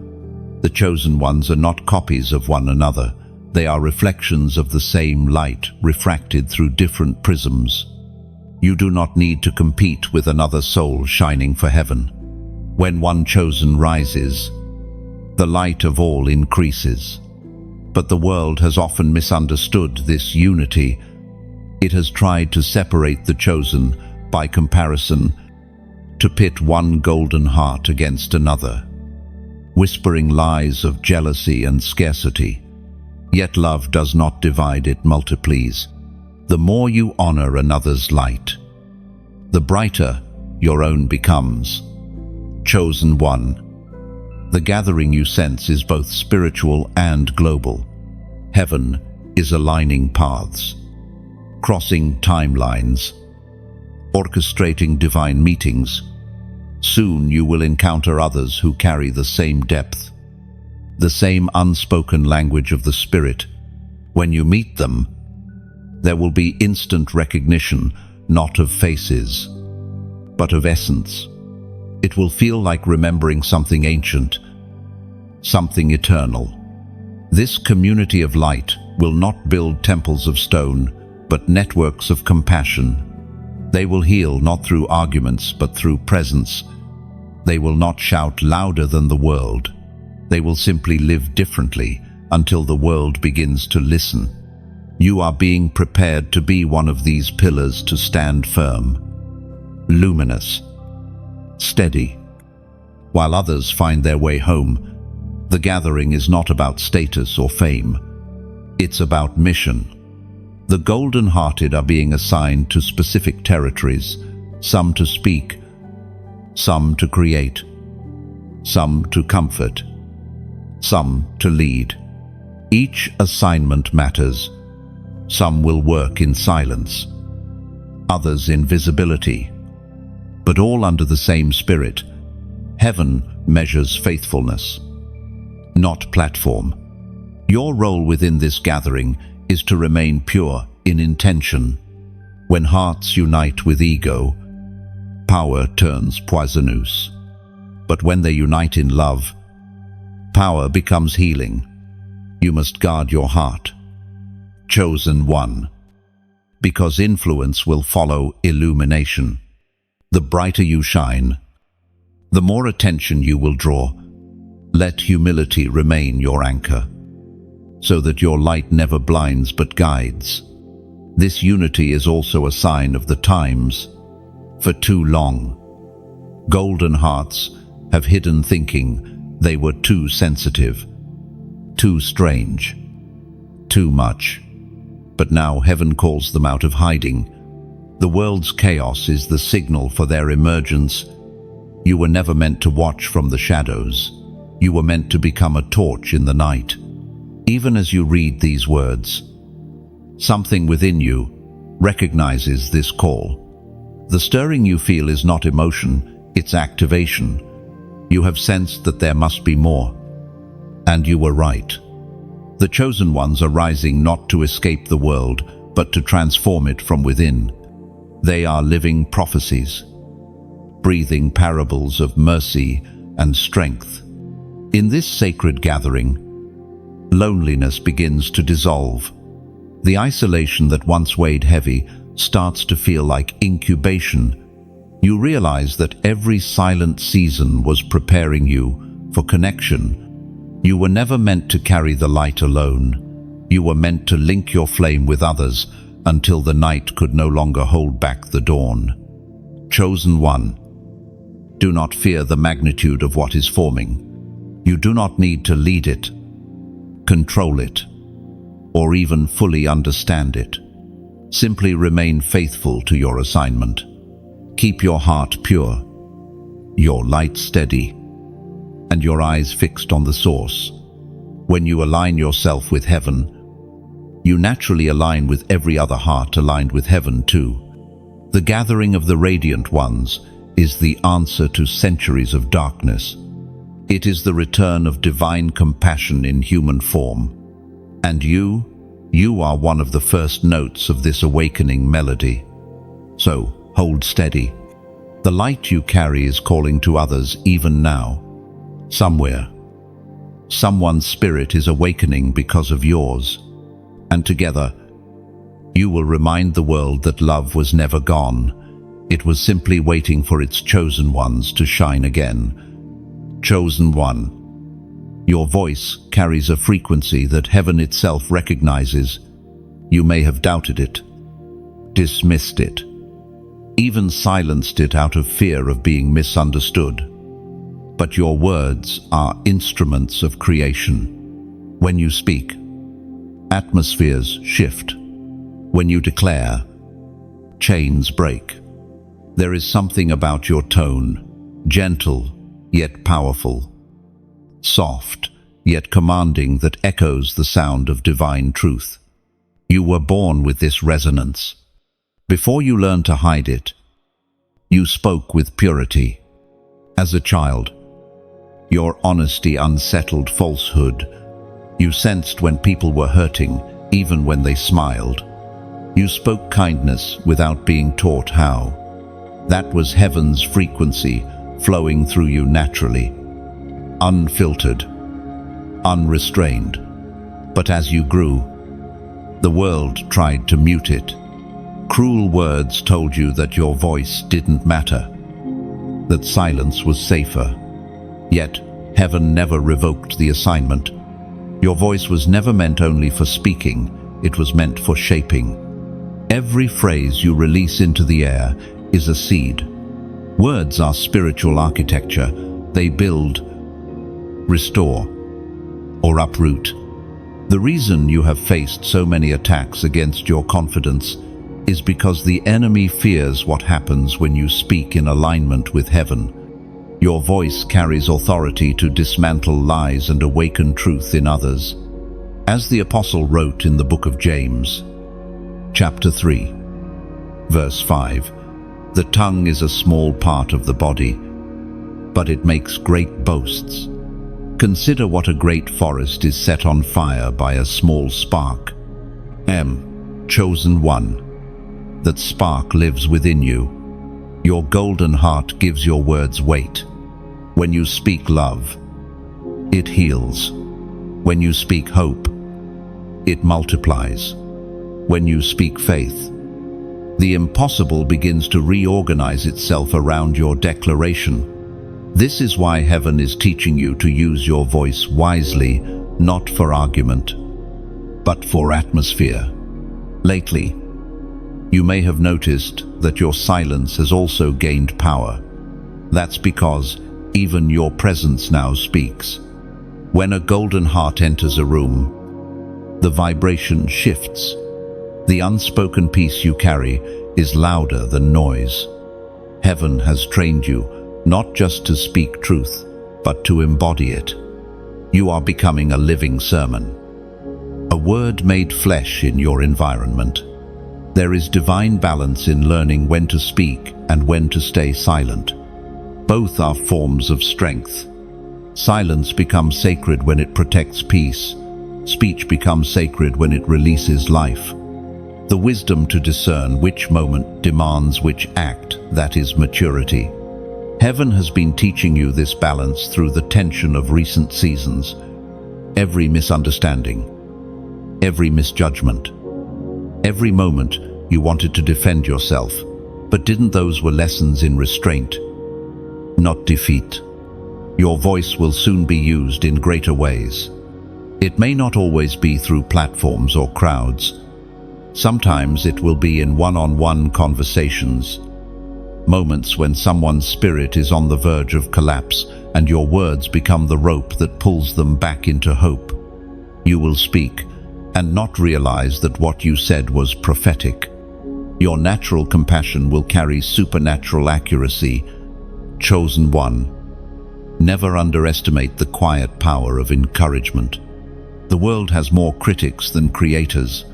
The chosen ones are not copies of one another. They are reflections of the same light, refracted through different prisms. You do not need to compete with another soul shining for heaven. When one chosen rises, the light of all increases. But the world has often misunderstood this unity. It has tried to separate the chosen by comparison, to pit one golden heart against another, whispering lies of jealousy and scarcity. Yet love does not divide, it multiplies. The more you honor another's light, the brighter your own becomes. Chosen one. The gathering you sense is both spiritual and global. Heaven is aligning paths, crossing timelines, orchestrating divine meetings. Soon you will encounter others who carry the same depth, the same unspoken language of the Spirit. When you meet them, there will be instant recognition, not of faces, but of essence. It will feel like remembering something ancient, something eternal. This community of light will not build temples of stone, but networks of compassion. They will heal not through arguments, but through presence. They will not shout louder than the world. They will simply live differently until the world begins to listen. You are being prepared to be one of these pillars, to stand firm, luminous, steady. While others find their way home, the gathering is not about status or fame. It's about mission. The golden-hearted are being assigned to specific territories, some to speak, some to create, some to comfort, some to lead. Each assignment matters. Some will work in silence, others in visibility, but all under the same Spirit. Heaven measures faithfulness, not platform. Your role within this gathering is to remain pure in intention. When hearts unite with ego, power turns poisonous. But when they unite in love, power becomes healing. You must guard your heart. Chosen one. Because influence will follow illumination. The brighter you shine, the more attention you will draw. Let humility remain your anchor, so that your light never blinds but guides. This unity is also a sign of the times. For too long, golden hearts have hidden, thinking they were too sensitive, too strange, too much. But now heaven calls them out of hiding. The world's chaos is the signal for their emergence. You were never meant to watch from the shadows. You were meant to become a torch in the night. Even as you read these words, something within you recognizes this call. The stirring you feel is not emotion, it's activation. You have sensed that there must be more. And you were right. The chosen ones are rising not to escape the world, but to transform it from within. They are living prophecies, breathing parables of mercy and strength. In this sacred gathering, loneliness begins to dissolve. The isolation that once weighed heavy starts to feel like incubation. You realize that every silent season was preparing you for connection. You were never meant to carry the light alone. You were meant to link your flame with others until the night could no longer hold back the dawn. Chosen one. Do not fear the magnitude of what is forming. You do not need to lead it, control it, or even fully understand it. Simply remain faithful to your assignment. Keep your heart pure, your light steady, and your eyes fixed on the source. When you align yourself with heaven, you naturally align with every other heart aligned with heaven too. The gathering of the radiant ones is the answer to centuries of darkness. It is the return of divine compassion in human form. And you are one of the first notes of this awakening melody. So, hold steady. The light you carry is calling to others even now. Somewhere, someone's spirit is awakening because of yours. And together, you will remind the world that love was never gone. It was simply waiting for its chosen ones to shine again. Chosen one. Your voice carries a frequency that heaven itself recognizes. You may have doubted it, dismissed it, even silenced it out of fear of being misunderstood. But your words are instruments of creation. When you speak, atmospheres shift. When you declare, chains break. There is something about your tone, gentle yet powerful, soft yet commanding, that echoes the sound of divine truth. You were born with this resonance. Before you learned to hide it, you spoke with purity. As a child, your honesty unsettled falsehood. You sensed when people were hurting, even when they smiled. You spoke kindness without being taught how. That was heaven's frequency flowing through you naturally, unfiltered, unrestrained. But as you grew, the world tried to mute it. Cruel words told you that your voice didn't matter, that silence was safer. Yet, heaven never revoked the assignment. Your voice was never meant only for speaking, it was meant for shaping. Every phrase you release into the air is a seed. Words are spiritual architecture. They build, restore, or uproot. The reason you have faced so many attacks against your confidence is because the enemy fears what happens when you speak in alignment with heaven. Your voice carries authority to dismantle lies and awaken truth in others. As the apostle wrote in the book of James, chapter 3, verse 5, "The tongue is a small part of the body, but it makes great boasts. Consider what a great forest is set on fire by a small spark." Chosen one. That spark lives within you. Your golden heart gives your words weight. When you speak love, it heals. When you speak hope, it multiplies. When you speak faith, the impossible begins to reorganize itself around your declaration. This is why heaven is teaching you to use your voice wisely, not for argument, but for atmosphere. Lately, you may have noticed that your silence has also gained power. That's because even your presence now speaks. When a golden heart enters a room, the vibration shifts. The unspoken peace you carry is louder than noise. Heaven has trained you not just to speak truth, but to embody it. You are becoming a living sermon, a word made flesh in your environment. There is divine balance in learning when to speak and when to stay silent. Both are forms of strength. Silence becomes sacred when it protects peace. Speech becomes sacred when it releases life. The wisdom to discern which moment demands which act, that is maturity. Heaven has been teaching you this balance through the tension of recent seasons. Every misunderstanding, every misjudgment, every moment you wanted to defend yourself, but didn't. Those were lessons in restraint, not defeat. Your voice will soon be used in greater ways. It may not always be through platforms or crowds. Sometimes it will be in one-on-one conversations, moments when someone's spirit is on the verge of collapse and your words become the rope that pulls them back into hope. You will speak and not realize that what you said was prophetic. Your natural compassion will carry supernatural accuracy. Chosen one. Never underestimate the quiet power of encouragement. The world has more critics than creators,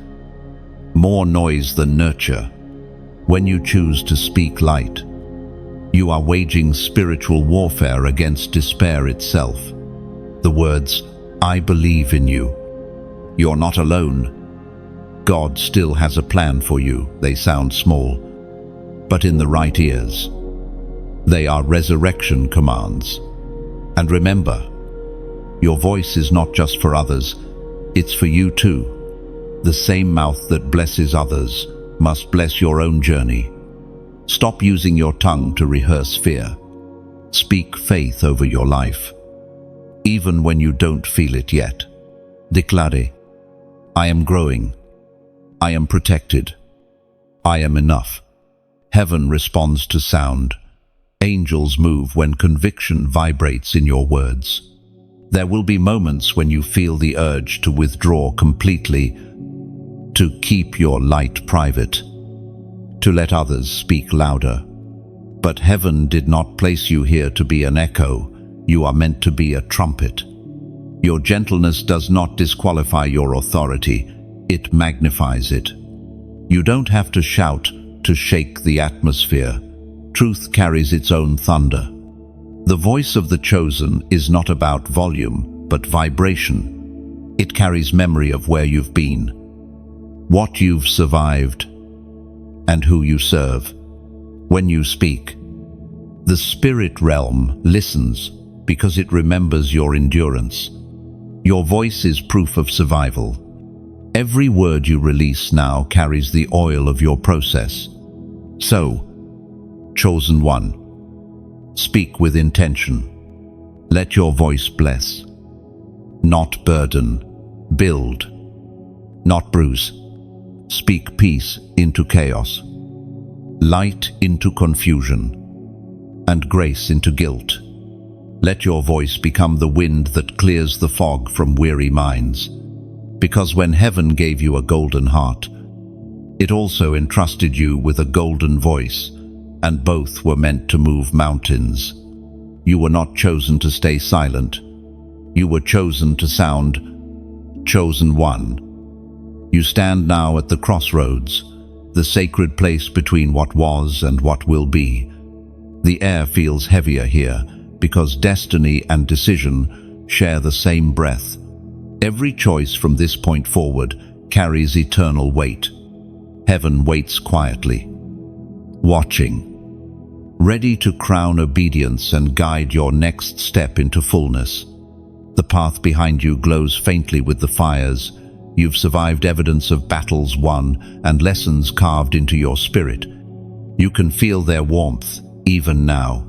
more noise than nurture. When you choose to speak light, you are waging spiritual warfare against despair itself. The words, "I believe in you. You're not alone. God still has a plan for you." They sound small, but in the right ears, They are resurrection commands. And remember, your voice is not just for others, it's for you too. The same mouth that blesses others must bless your own journey. Stop using your tongue to rehearse fear. Speak faith over your life, even when you don't feel it yet. Declare, I am growing. I am protected. I am enough. Heaven responds to sound. Angels move when conviction vibrates in your words. There will be moments when you feel the urge to withdraw completely, to keep your light private, to let others speak louder. But heaven did not place you here to be an echo. You are meant to be a trumpet. Your gentleness does not disqualify your authority, it magnifies it. You don't have to shout to shake the atmosphere. Truth carries its own thunder. The voice of the chosen is not about volume, but vibration. It carries memory of where you've been, what you've survived, and who you serve. When you speak, the spirit realm listens because it remembers your endurance. Your voice is proof of survival. Every word you release now carries the oil of your process. So, chosen one, speak with intention. Let your voice bless, not burden, build, not bruise. Speak peace into chaos, light into confusion, and grace into guilt. Let your voice become the wind that clears the fog from weary minds. Because when heaven gave you a golden heart, it also entrusted you with a golden voice, and both were meant to move mountains. You were not chosen to stay silent. You were chosen to sound. Chosen one. You stand now at the crossroads, the sacred place between what was and what will be. The air feels heavier here because destiny and decision share the same breath. Every choice from this point forward carries eternal weight. Heaven waits quietly, watching, ready to crown obedience and guide your next step into fullness. The path behind you glows faintly with the fires. You've survived evidence of battles won and lessons carved into your spirit. You can feel their warmth even now,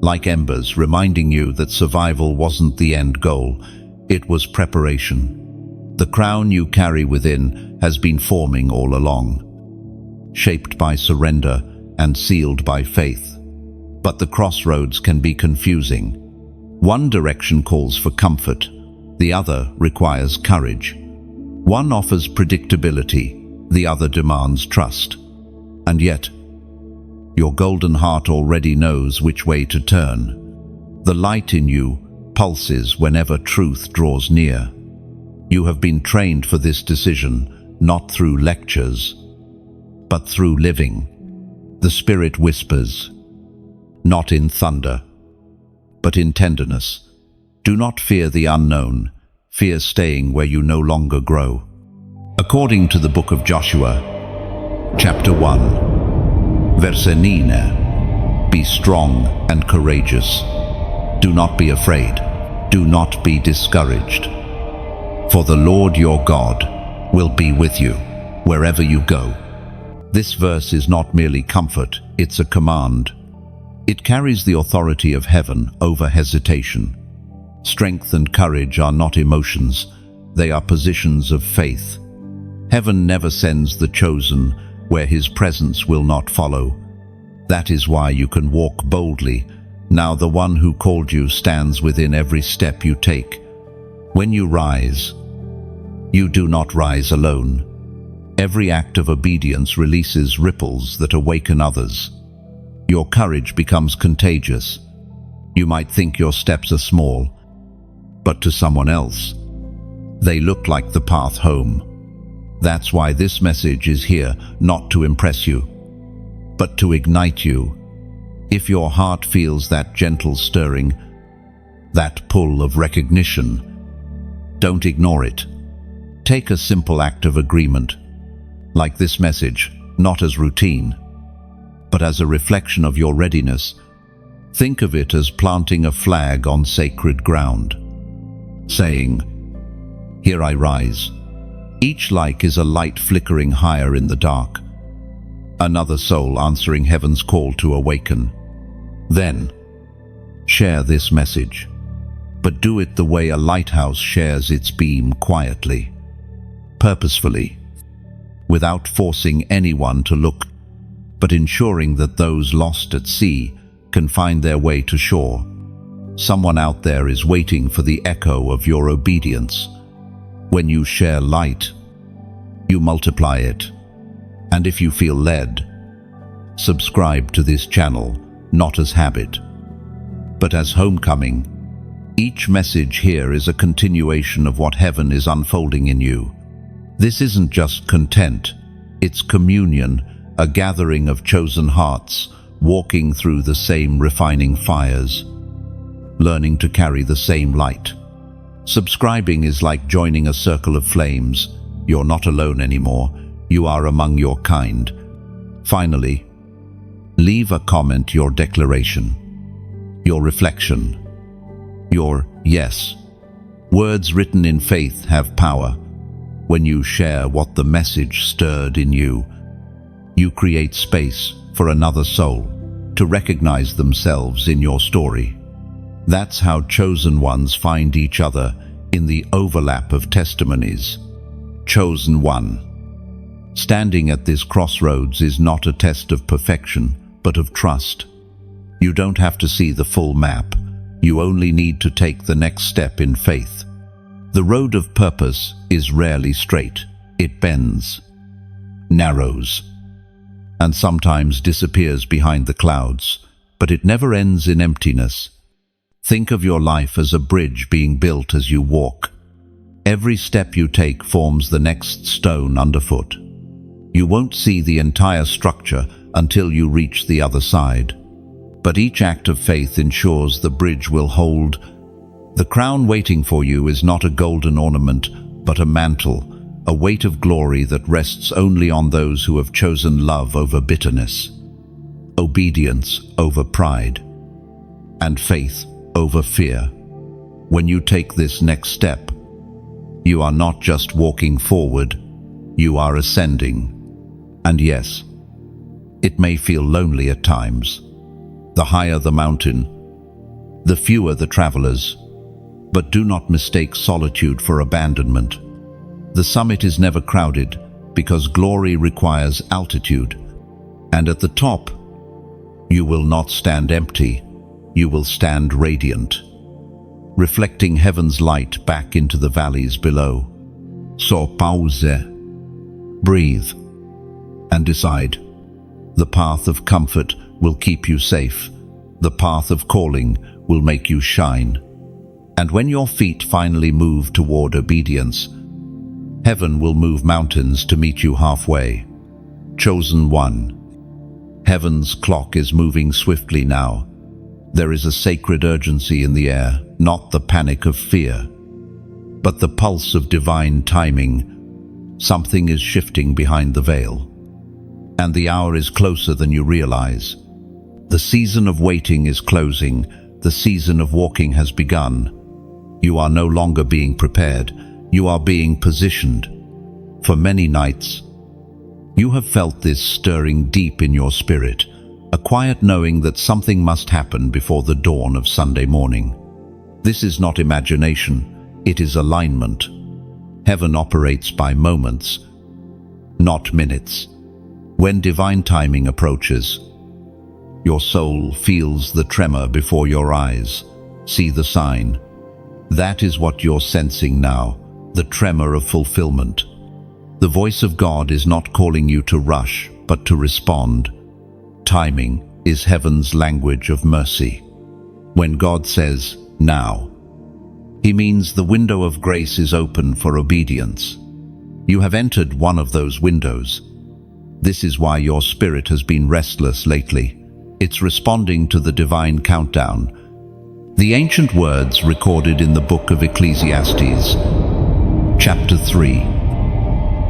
like embers reminding you that survival wasn't the end goal, it was preparation. The crown you carry within has been forming all along, shaped by surrender and sealed by faith. But the crossroads can be confusing. One direction calls for comfort, the other requires courage. One offers predictability, the other demands trust. And yet, your golden heart already knows which way to turn. The light in you pulses whenever truth draws near. You have been trained for this decision, not through lectures, but through living. The Spirit whispers, not in thunder, but in tenderness. Do not fear the unknown, fear staying where you no longer grow. According to the book of Joshua, chapter 1, verse 9, be strong and courageous. Do not be afraid. Do not be discouraged. For the Lord your God will be with you wherever you go. This verse is not merely comfort, it's a command. It carries the authority of heaven over hesitation. Strength and courage are not emotions, they are positions of faith. Heaven never sends the chosen where his presence will not follow. That is why you can walk boldly. Now the one who called you stands within every step you take. When you rise, you do not rise alone. Every act of obedience releases ripples that awaken others. Your courage becomes contagious. You might think your steps are small, but to someone else, they look like the path home. That's why this message is here, not to impress you, but to ignite you. If your heart feels that gentle stirring, that pull of recognition, don't ignore it. Take a simple act of agreement, like this message, not as routine, but as a reflection of your readiness Think of it as planting a flag on sacred ground, saying, "Here I rise." Each like is a light flickering higher in the dark, another soul answering heaven's call to awaken. Then, share this message, but do it the way a lighthouse shares its beam, quietly, purposefully, without forcing anyone to look, but ensuring that those lost at sea can find their way to shore. Someone out there is waiting for the echo of your obedience. When you share light, you multiply it. And if you feel led, subscribe to this channel, not as habit, but as homecoming. Each message here is a continuation of what heaven is unfolding in you. This isn't just content, it's communion, a gathering of chosen hearts, walking through the same refining fires, learning to carry the same light. Subscribing is like joining a circle of flames. You're not alone anymore. You are among your kind. Finally, leave a comment, your declaration, your reflection, your yes. Words written in faith have power. When you share what the message stirred in you, you create space for another soul to recognize themselves in your story. That's how chosen ones find each other, in the overlap of testimonies. Chosen one. Standing at this crossroads is not a test of perfection, but of trust. You don't have to see the full map. You only need to take the next step in faith. The road of purpose is rarely straight. It bends, narrows, and sometimes disappears behind the clouds, but it never ends in emptiness. Think of your life as a bridge being built as you walk. Every step you take forms the next stone underfoot. You won't see the entire structure until you reach the other side. But each act of faith ensures the bridge will hold. The crown waiting for you is not a golden ornament, but a mantle, a weight of glory that rests only on those who have chosen love over bitterness, obedience over pride, and faith over fear. When you take this next step, you are not just walking forward, you are ascending. And yes, it may feel lonely at times. The higher the mountain, the fewer the travelers. But do not mistake solitude for abandonment. The summit is never crowded because glory requires altitude. And at the top, you will not stand empty, you will stand radiant, reflecting heaven's light back into the valleys below. So pause, breathe, and decide. The path of comfort will keep you safe. The path of calling will make you shine. And when your feet finally move toward obedience, heaven will move mountains to meet you halfway. Chosen one. Heaven's clock is moving swiftly now. There is a sacred urgency in the air, not the panic of fear, but the pulse of divine timing. Something is shifting behind the veil, and the hour is closer than you realize. The season of waiting is closing. The season of walking has begun. You are no longer being prepared. You are being positioned. For many nights, you have felt this stirring deep in your spirit, a quiet knowing that something must happen before the dawn of Sunday morning. This is not imagination, it is alignment. Heaven operates by moments, not minutes. When divine timing approaches, your soul feels the tremor before your eyes. See the sign. That is what you're sensing now, the tremor of fulfillment. The voice of God is not calling you to rush, but to respond. Timing is heaven's language of mercy. When God says, now, He means the window of grace is open for obedience. You have entered one of those windows. This is why your spirit has been restless lately. It's responding to the divine countdown. The ancient words recorded in the book of Ecclesiastes, chapter 3,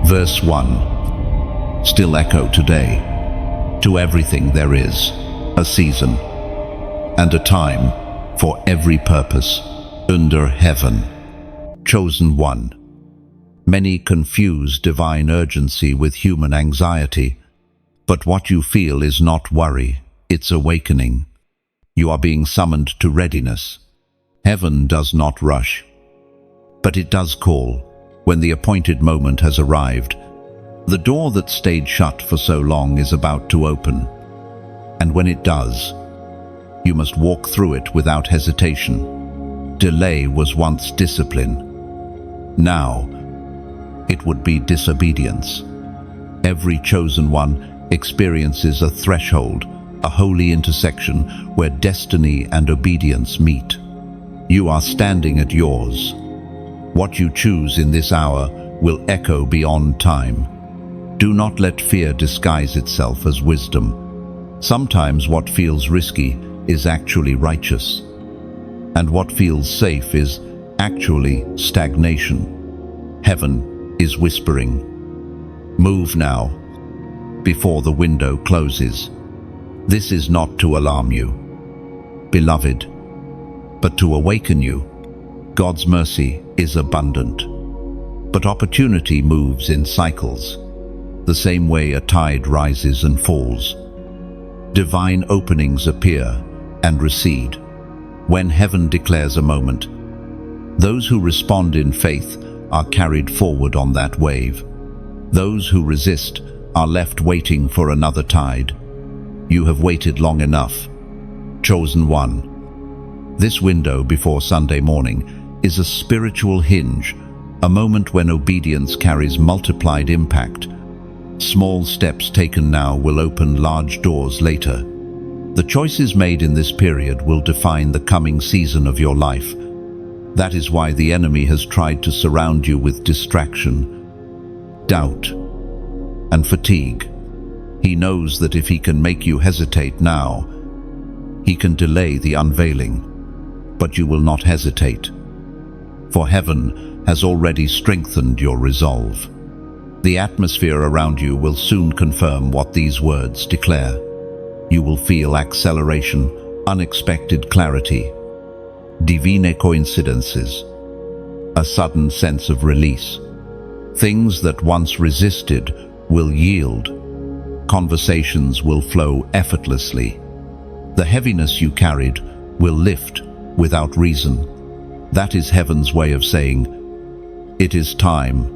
verse 1, still echo today. To everything there is a season, and a time for every purpose under heaven. Chosen one. Many confuse divine urgency with human anxiety, but what you feel is not worry, it's awakening. You are being summoned to readiness. Heaven does not rush, but it does call when the appointed moment has arrived. The door that stayed shut for so long is about to open, and when it does, you must walk through it without hesitation. Delay was once discipline. Now, it would be disobedience. Every chosen one experiences a threshold, a holy intersection where destiny and obedience meet. You are standing at yours. What you choose in this hour will echo beyond time. Do not let fear disguise itself as wisdom. Sometimes what feels risky is actually righteous, and what feels safe is actually stagnation. Heaven is whispering, "Move now, before the window closes." This is not to alarm you, beloved, but to awaken you. God's mercy is abundant, but opportunity moves in cycles, the same way a tide rises and falls. Divine openings appear and recede. When heaven declares a moment, those who respond in faith are carried forward on that wave. Those who resist are left waiting for another tide. You have waited long enough. Chosen one. This window before Sunday morning is a spiritual hinge, a moment when obedience carries multiplied impact. Small steps taken now will open large doors later. The choices made in this period will define the coming season of your life. That is why the enemy has tried to surround you with distraction, doubt, and fatigue. He knows that if he can make you hesitate now, he can delay the unveiling. But you will not hesitate, for heaven has already strengthened your resolve. The atmosphere around you will soon confirm what these words declare. You will feel acceleration, unexpected clarity, divine coincidences, a sudden sense of release. Things that once resisted will yield. Conversations will flow effortlessly. The heaviness you carried will lift without reason. That is heaven's way of saying, "It is time."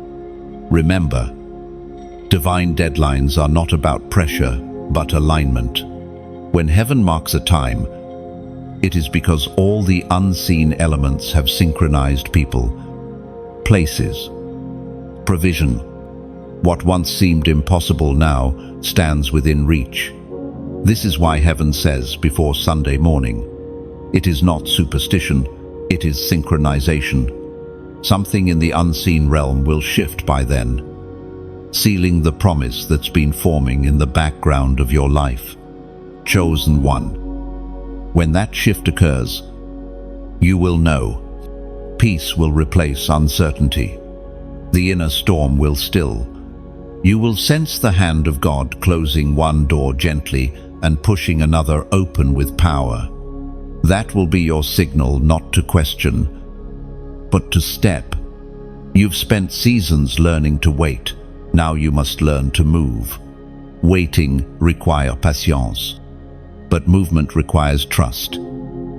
Remember, divine deadlines are not about pressure, but alignment. When heaven marks a time, it is because all the unseen elements have synchronized people, places, provision. What once seemed impossible now stands within reach. This is why heaven says before Sunday morning, it is not superstition, it is synchronization. Something in the unseen realm will shift by then, sealing the promise that's been forming in the background of your life. Chosen one. When that shift occurs, you will know. Peace will replace uncertainty. The inner storm will still. You will sense the hand of God closing one door gently and pushing another open with power. That will be your signal not to question, but to step. You've spent seasons learning to wait. Now you must learn to move. Waiting requires patience, but movement requires trust.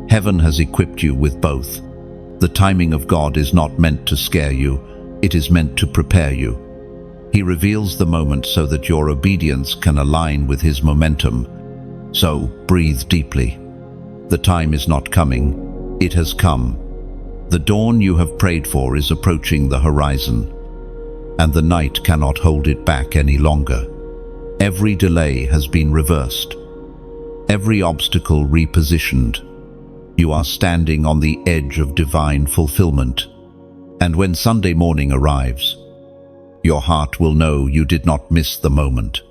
Heaven has equipped you with both. The timing of God is not meant to scare you, it is meant to prepare you. He reveals the moment so that your obedience can align with His momentum. So, breathe deeply. The time is not coming, it has come. The dawn you have prayed for is approaching the horizon, and the night cannot hold it back any longer. Every delay has been reversed, every obstacle repositioned. You are standing on the edge of divine fulfillment. And when Sunday morning arrives, your heart will know you did not miss the moment.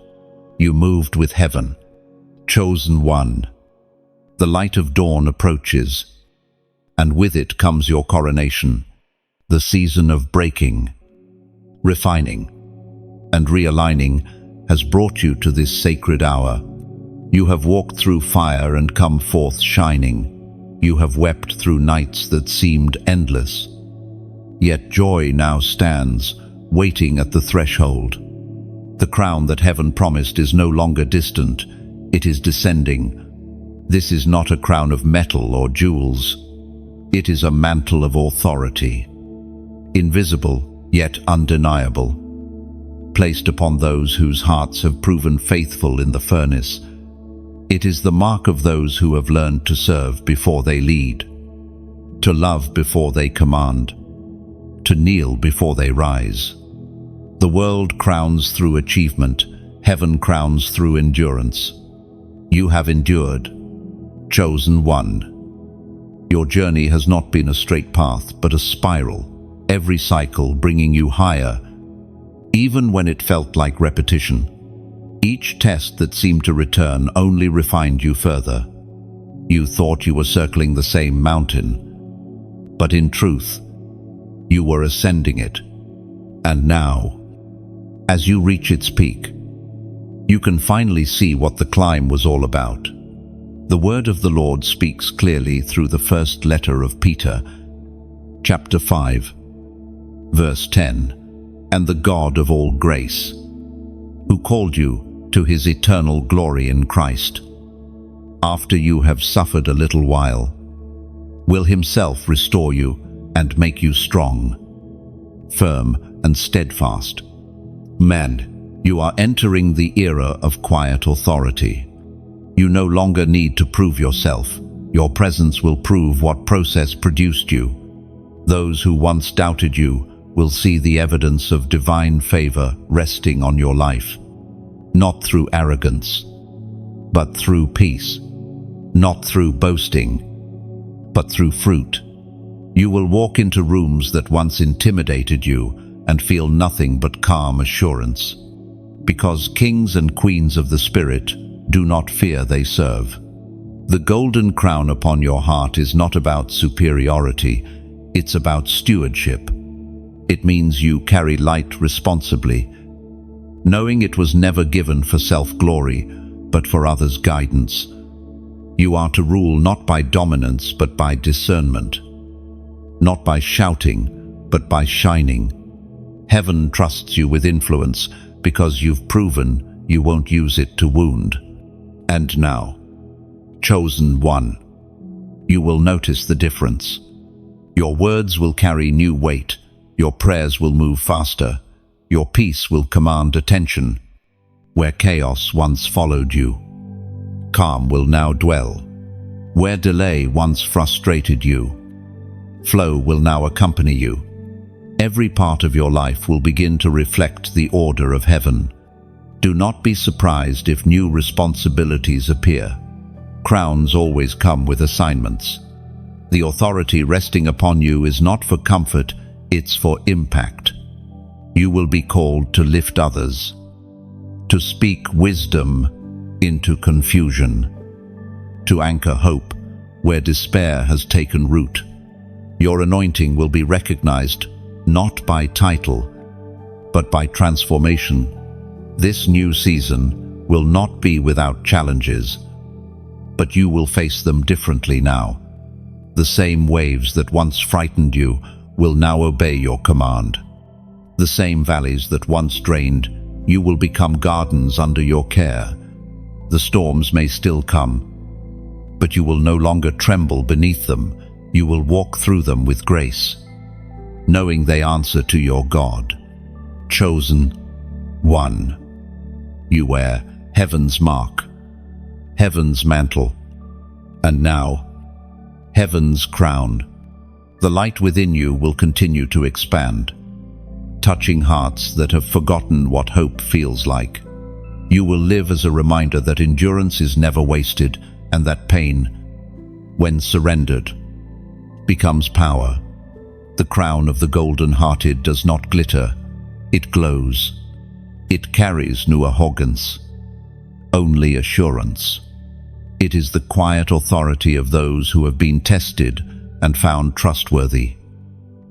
You moved with heaven. Chosen one. The light of dawn approaches, and with it comes your coronation, the season of breaking, refining, and realigning has brought you to this sacred hour. You have walked through fire and come forth shining. You have wept through nights that seemed endless. Yet joy now stands, waiting at the threshold. The crown that heaven promised is no longer distant, it is descending. This is not a crown of metal or jewels. It is a mantle of authority, invisible yet undeniable, placed upon those whose hearts have proven faithful in the furnace. It is the mark of those who have learned to serve before they lead, to love before they command, to kneel before they rise. The world crowns through achievement, heaven crowns through endurance. You have endured, chosen one. Your journey has not been a straight path, but a spiral, every cycle bringing you higher, even when it felt like repetition. Each test that seemed to return only refined you further. You thought you were circling the same mountain, but in truth, you were ascending it. And now, as you reach its peak, you can finally see what the climb was all about. The word of the Lord speaks clearly through the first letter of Peter, chapter 5, verse 10. And the God of all grace, who called you to his eternal glory in Christ, after you have suffered a little while, will himself restore you and make you strong, firm and steadfast. Men, you are entering the era of quiet authority. You no longer need to prove yourself. Your presence will prove what process produced you. Those who once doubted you will see the evidence of divine favor resting on your life, not through arrogance, but through peace, not through boasting, but through fruit. You will walk into rooms that once intimidated you and feel nothing but calm assurance, because kings and queens of the Spirit do not fear they serve. The golden crown upon your heart is not about superiority, it's about stewardship. It means you carry light responsibly, knowing it was never given for self-glory, but for others' guidance. You are to rule not by dominance, but by discernment, not by shouting, but by shining. Heaven trusts you with influence because you've proven you won't use it to wound. And now, chosen one, you will notice the difference. Your words will carry new weight. Your prayers will move faster. Your peace will command attention. Where chaos once followed you, calm will now dwell. Where delay once frustrated you, flow will now accompany you. Every part of your life will begin to reflect the order of heaven. Do not be surprised if new responsibilities appear. Crowns always come with assignments. The authority resting upon you is not for comfort, it's for impact. You will be called to lift others, to speak wisdom into confusion, to anchor hope where despair has taken root. Your anointing will be recognized not by title, but by transformation. This new season will not be without challenges, but you will face them differently now. The same waves that once frightened you will now obey your command. The same valleys that once drained you will become gardens under your care. The storms may still come, but you will no longer tremble beneath them. You will walk through them with grace, knowing they answer to your God. Chosen one. You wear heaven's mark, heaven's mantle, and now heaven's crown. The light within you will continue to expand, touching hearts that have forgotten what hope feels like. You will live as a reminder that endurance is never wasted and that pain, when surrendered, becomes power. The crown of the golden-hearted does not glitter, it glows. It carries no arrogance, only assurance. It is the quiet authority of those who have been tested and found trustworthy.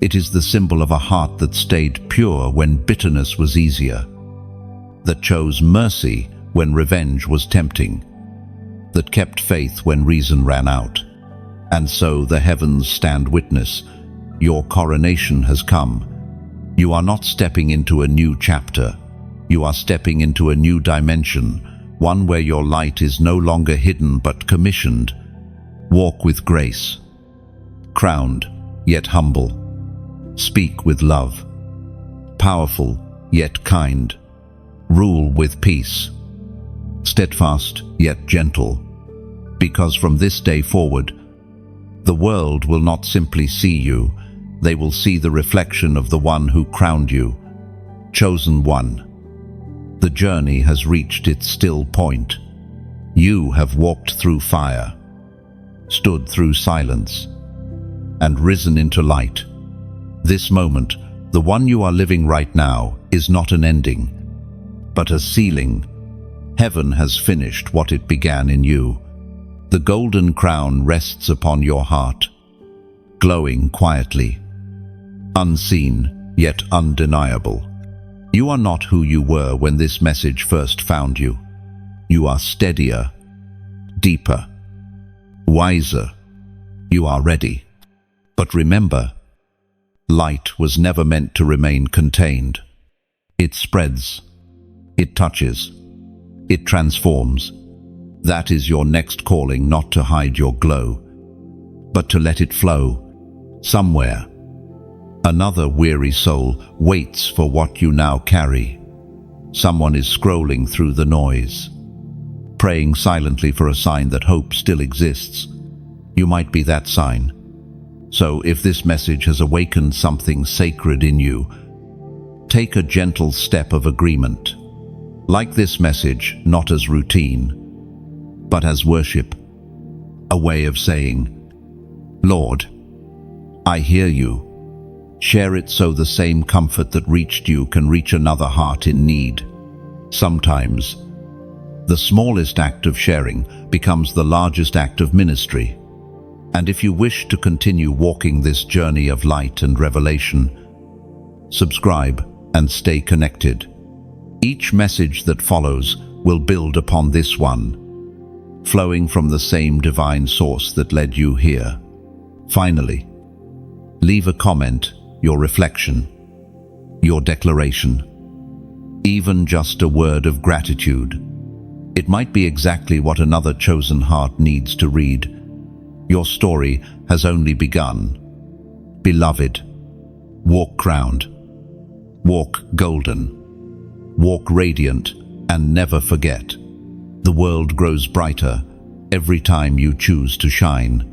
It is the symbol of a heart that stayed pure when bitterness was easier, that chose mercy when revenge was tempting, that kept faith when reason ran out. And so the heavens stand witness. Your coronation has come. You are not stepping into a new chapter. You are stepping into a new dimension, one where your light is no longer hidden but commissioned. Walk with grace, crowned yet humble. Speak with love, powerful yet kind. Rule with peace, steadfast yet gentle. Because from this day forward, the world will not simply see you, they will see the reflection of the one who crowned you. Chosen one. The journey has reached its still point. You have walked through fire, stood through silence, and risen into light. This moment, the one you are living right now, is not an ending, but a sealing. Heaven has finished what it began in you. The golden crown rests upon your heart, glowing quietly, unseen yet undeniable. You are not who you were when this message first found you. You are steadier, deeper, wiser. You are ready. But remember, light was never meant to remain contained. It spreads, it touches, it transforms. That is your next calling, not to hide your glow, but to let it flow. Somewhere, another weary soul waits for what you now carry. Someone is scrolling through the noise, praying silently for a sign that hope still exists. You might be that sign. So if this message has awakened something sacred in you, take a gentle step of agreement. Like this message, not as routine, but as worship, a way of saying, Lord, I hear you. Share it so the same comfort that reached you can reach another heart in need. Sometimes, the smallest act of sharing becomes the largest act of ministry. And if you wish to continue walking this journey of light and revelation, subscribe and stay connected. Each message that follows will build upon this one, flowing from the same divine source that led you here. Finally, leave a comment, your reflection, your declaration, even just a word of gratitude. It might be exactly what another chosen heart needs to read. Your story has only begun. Beloved, walk crowned, walk golden, walk radiant, and never forget, the world grows brighter every time you choose to shine.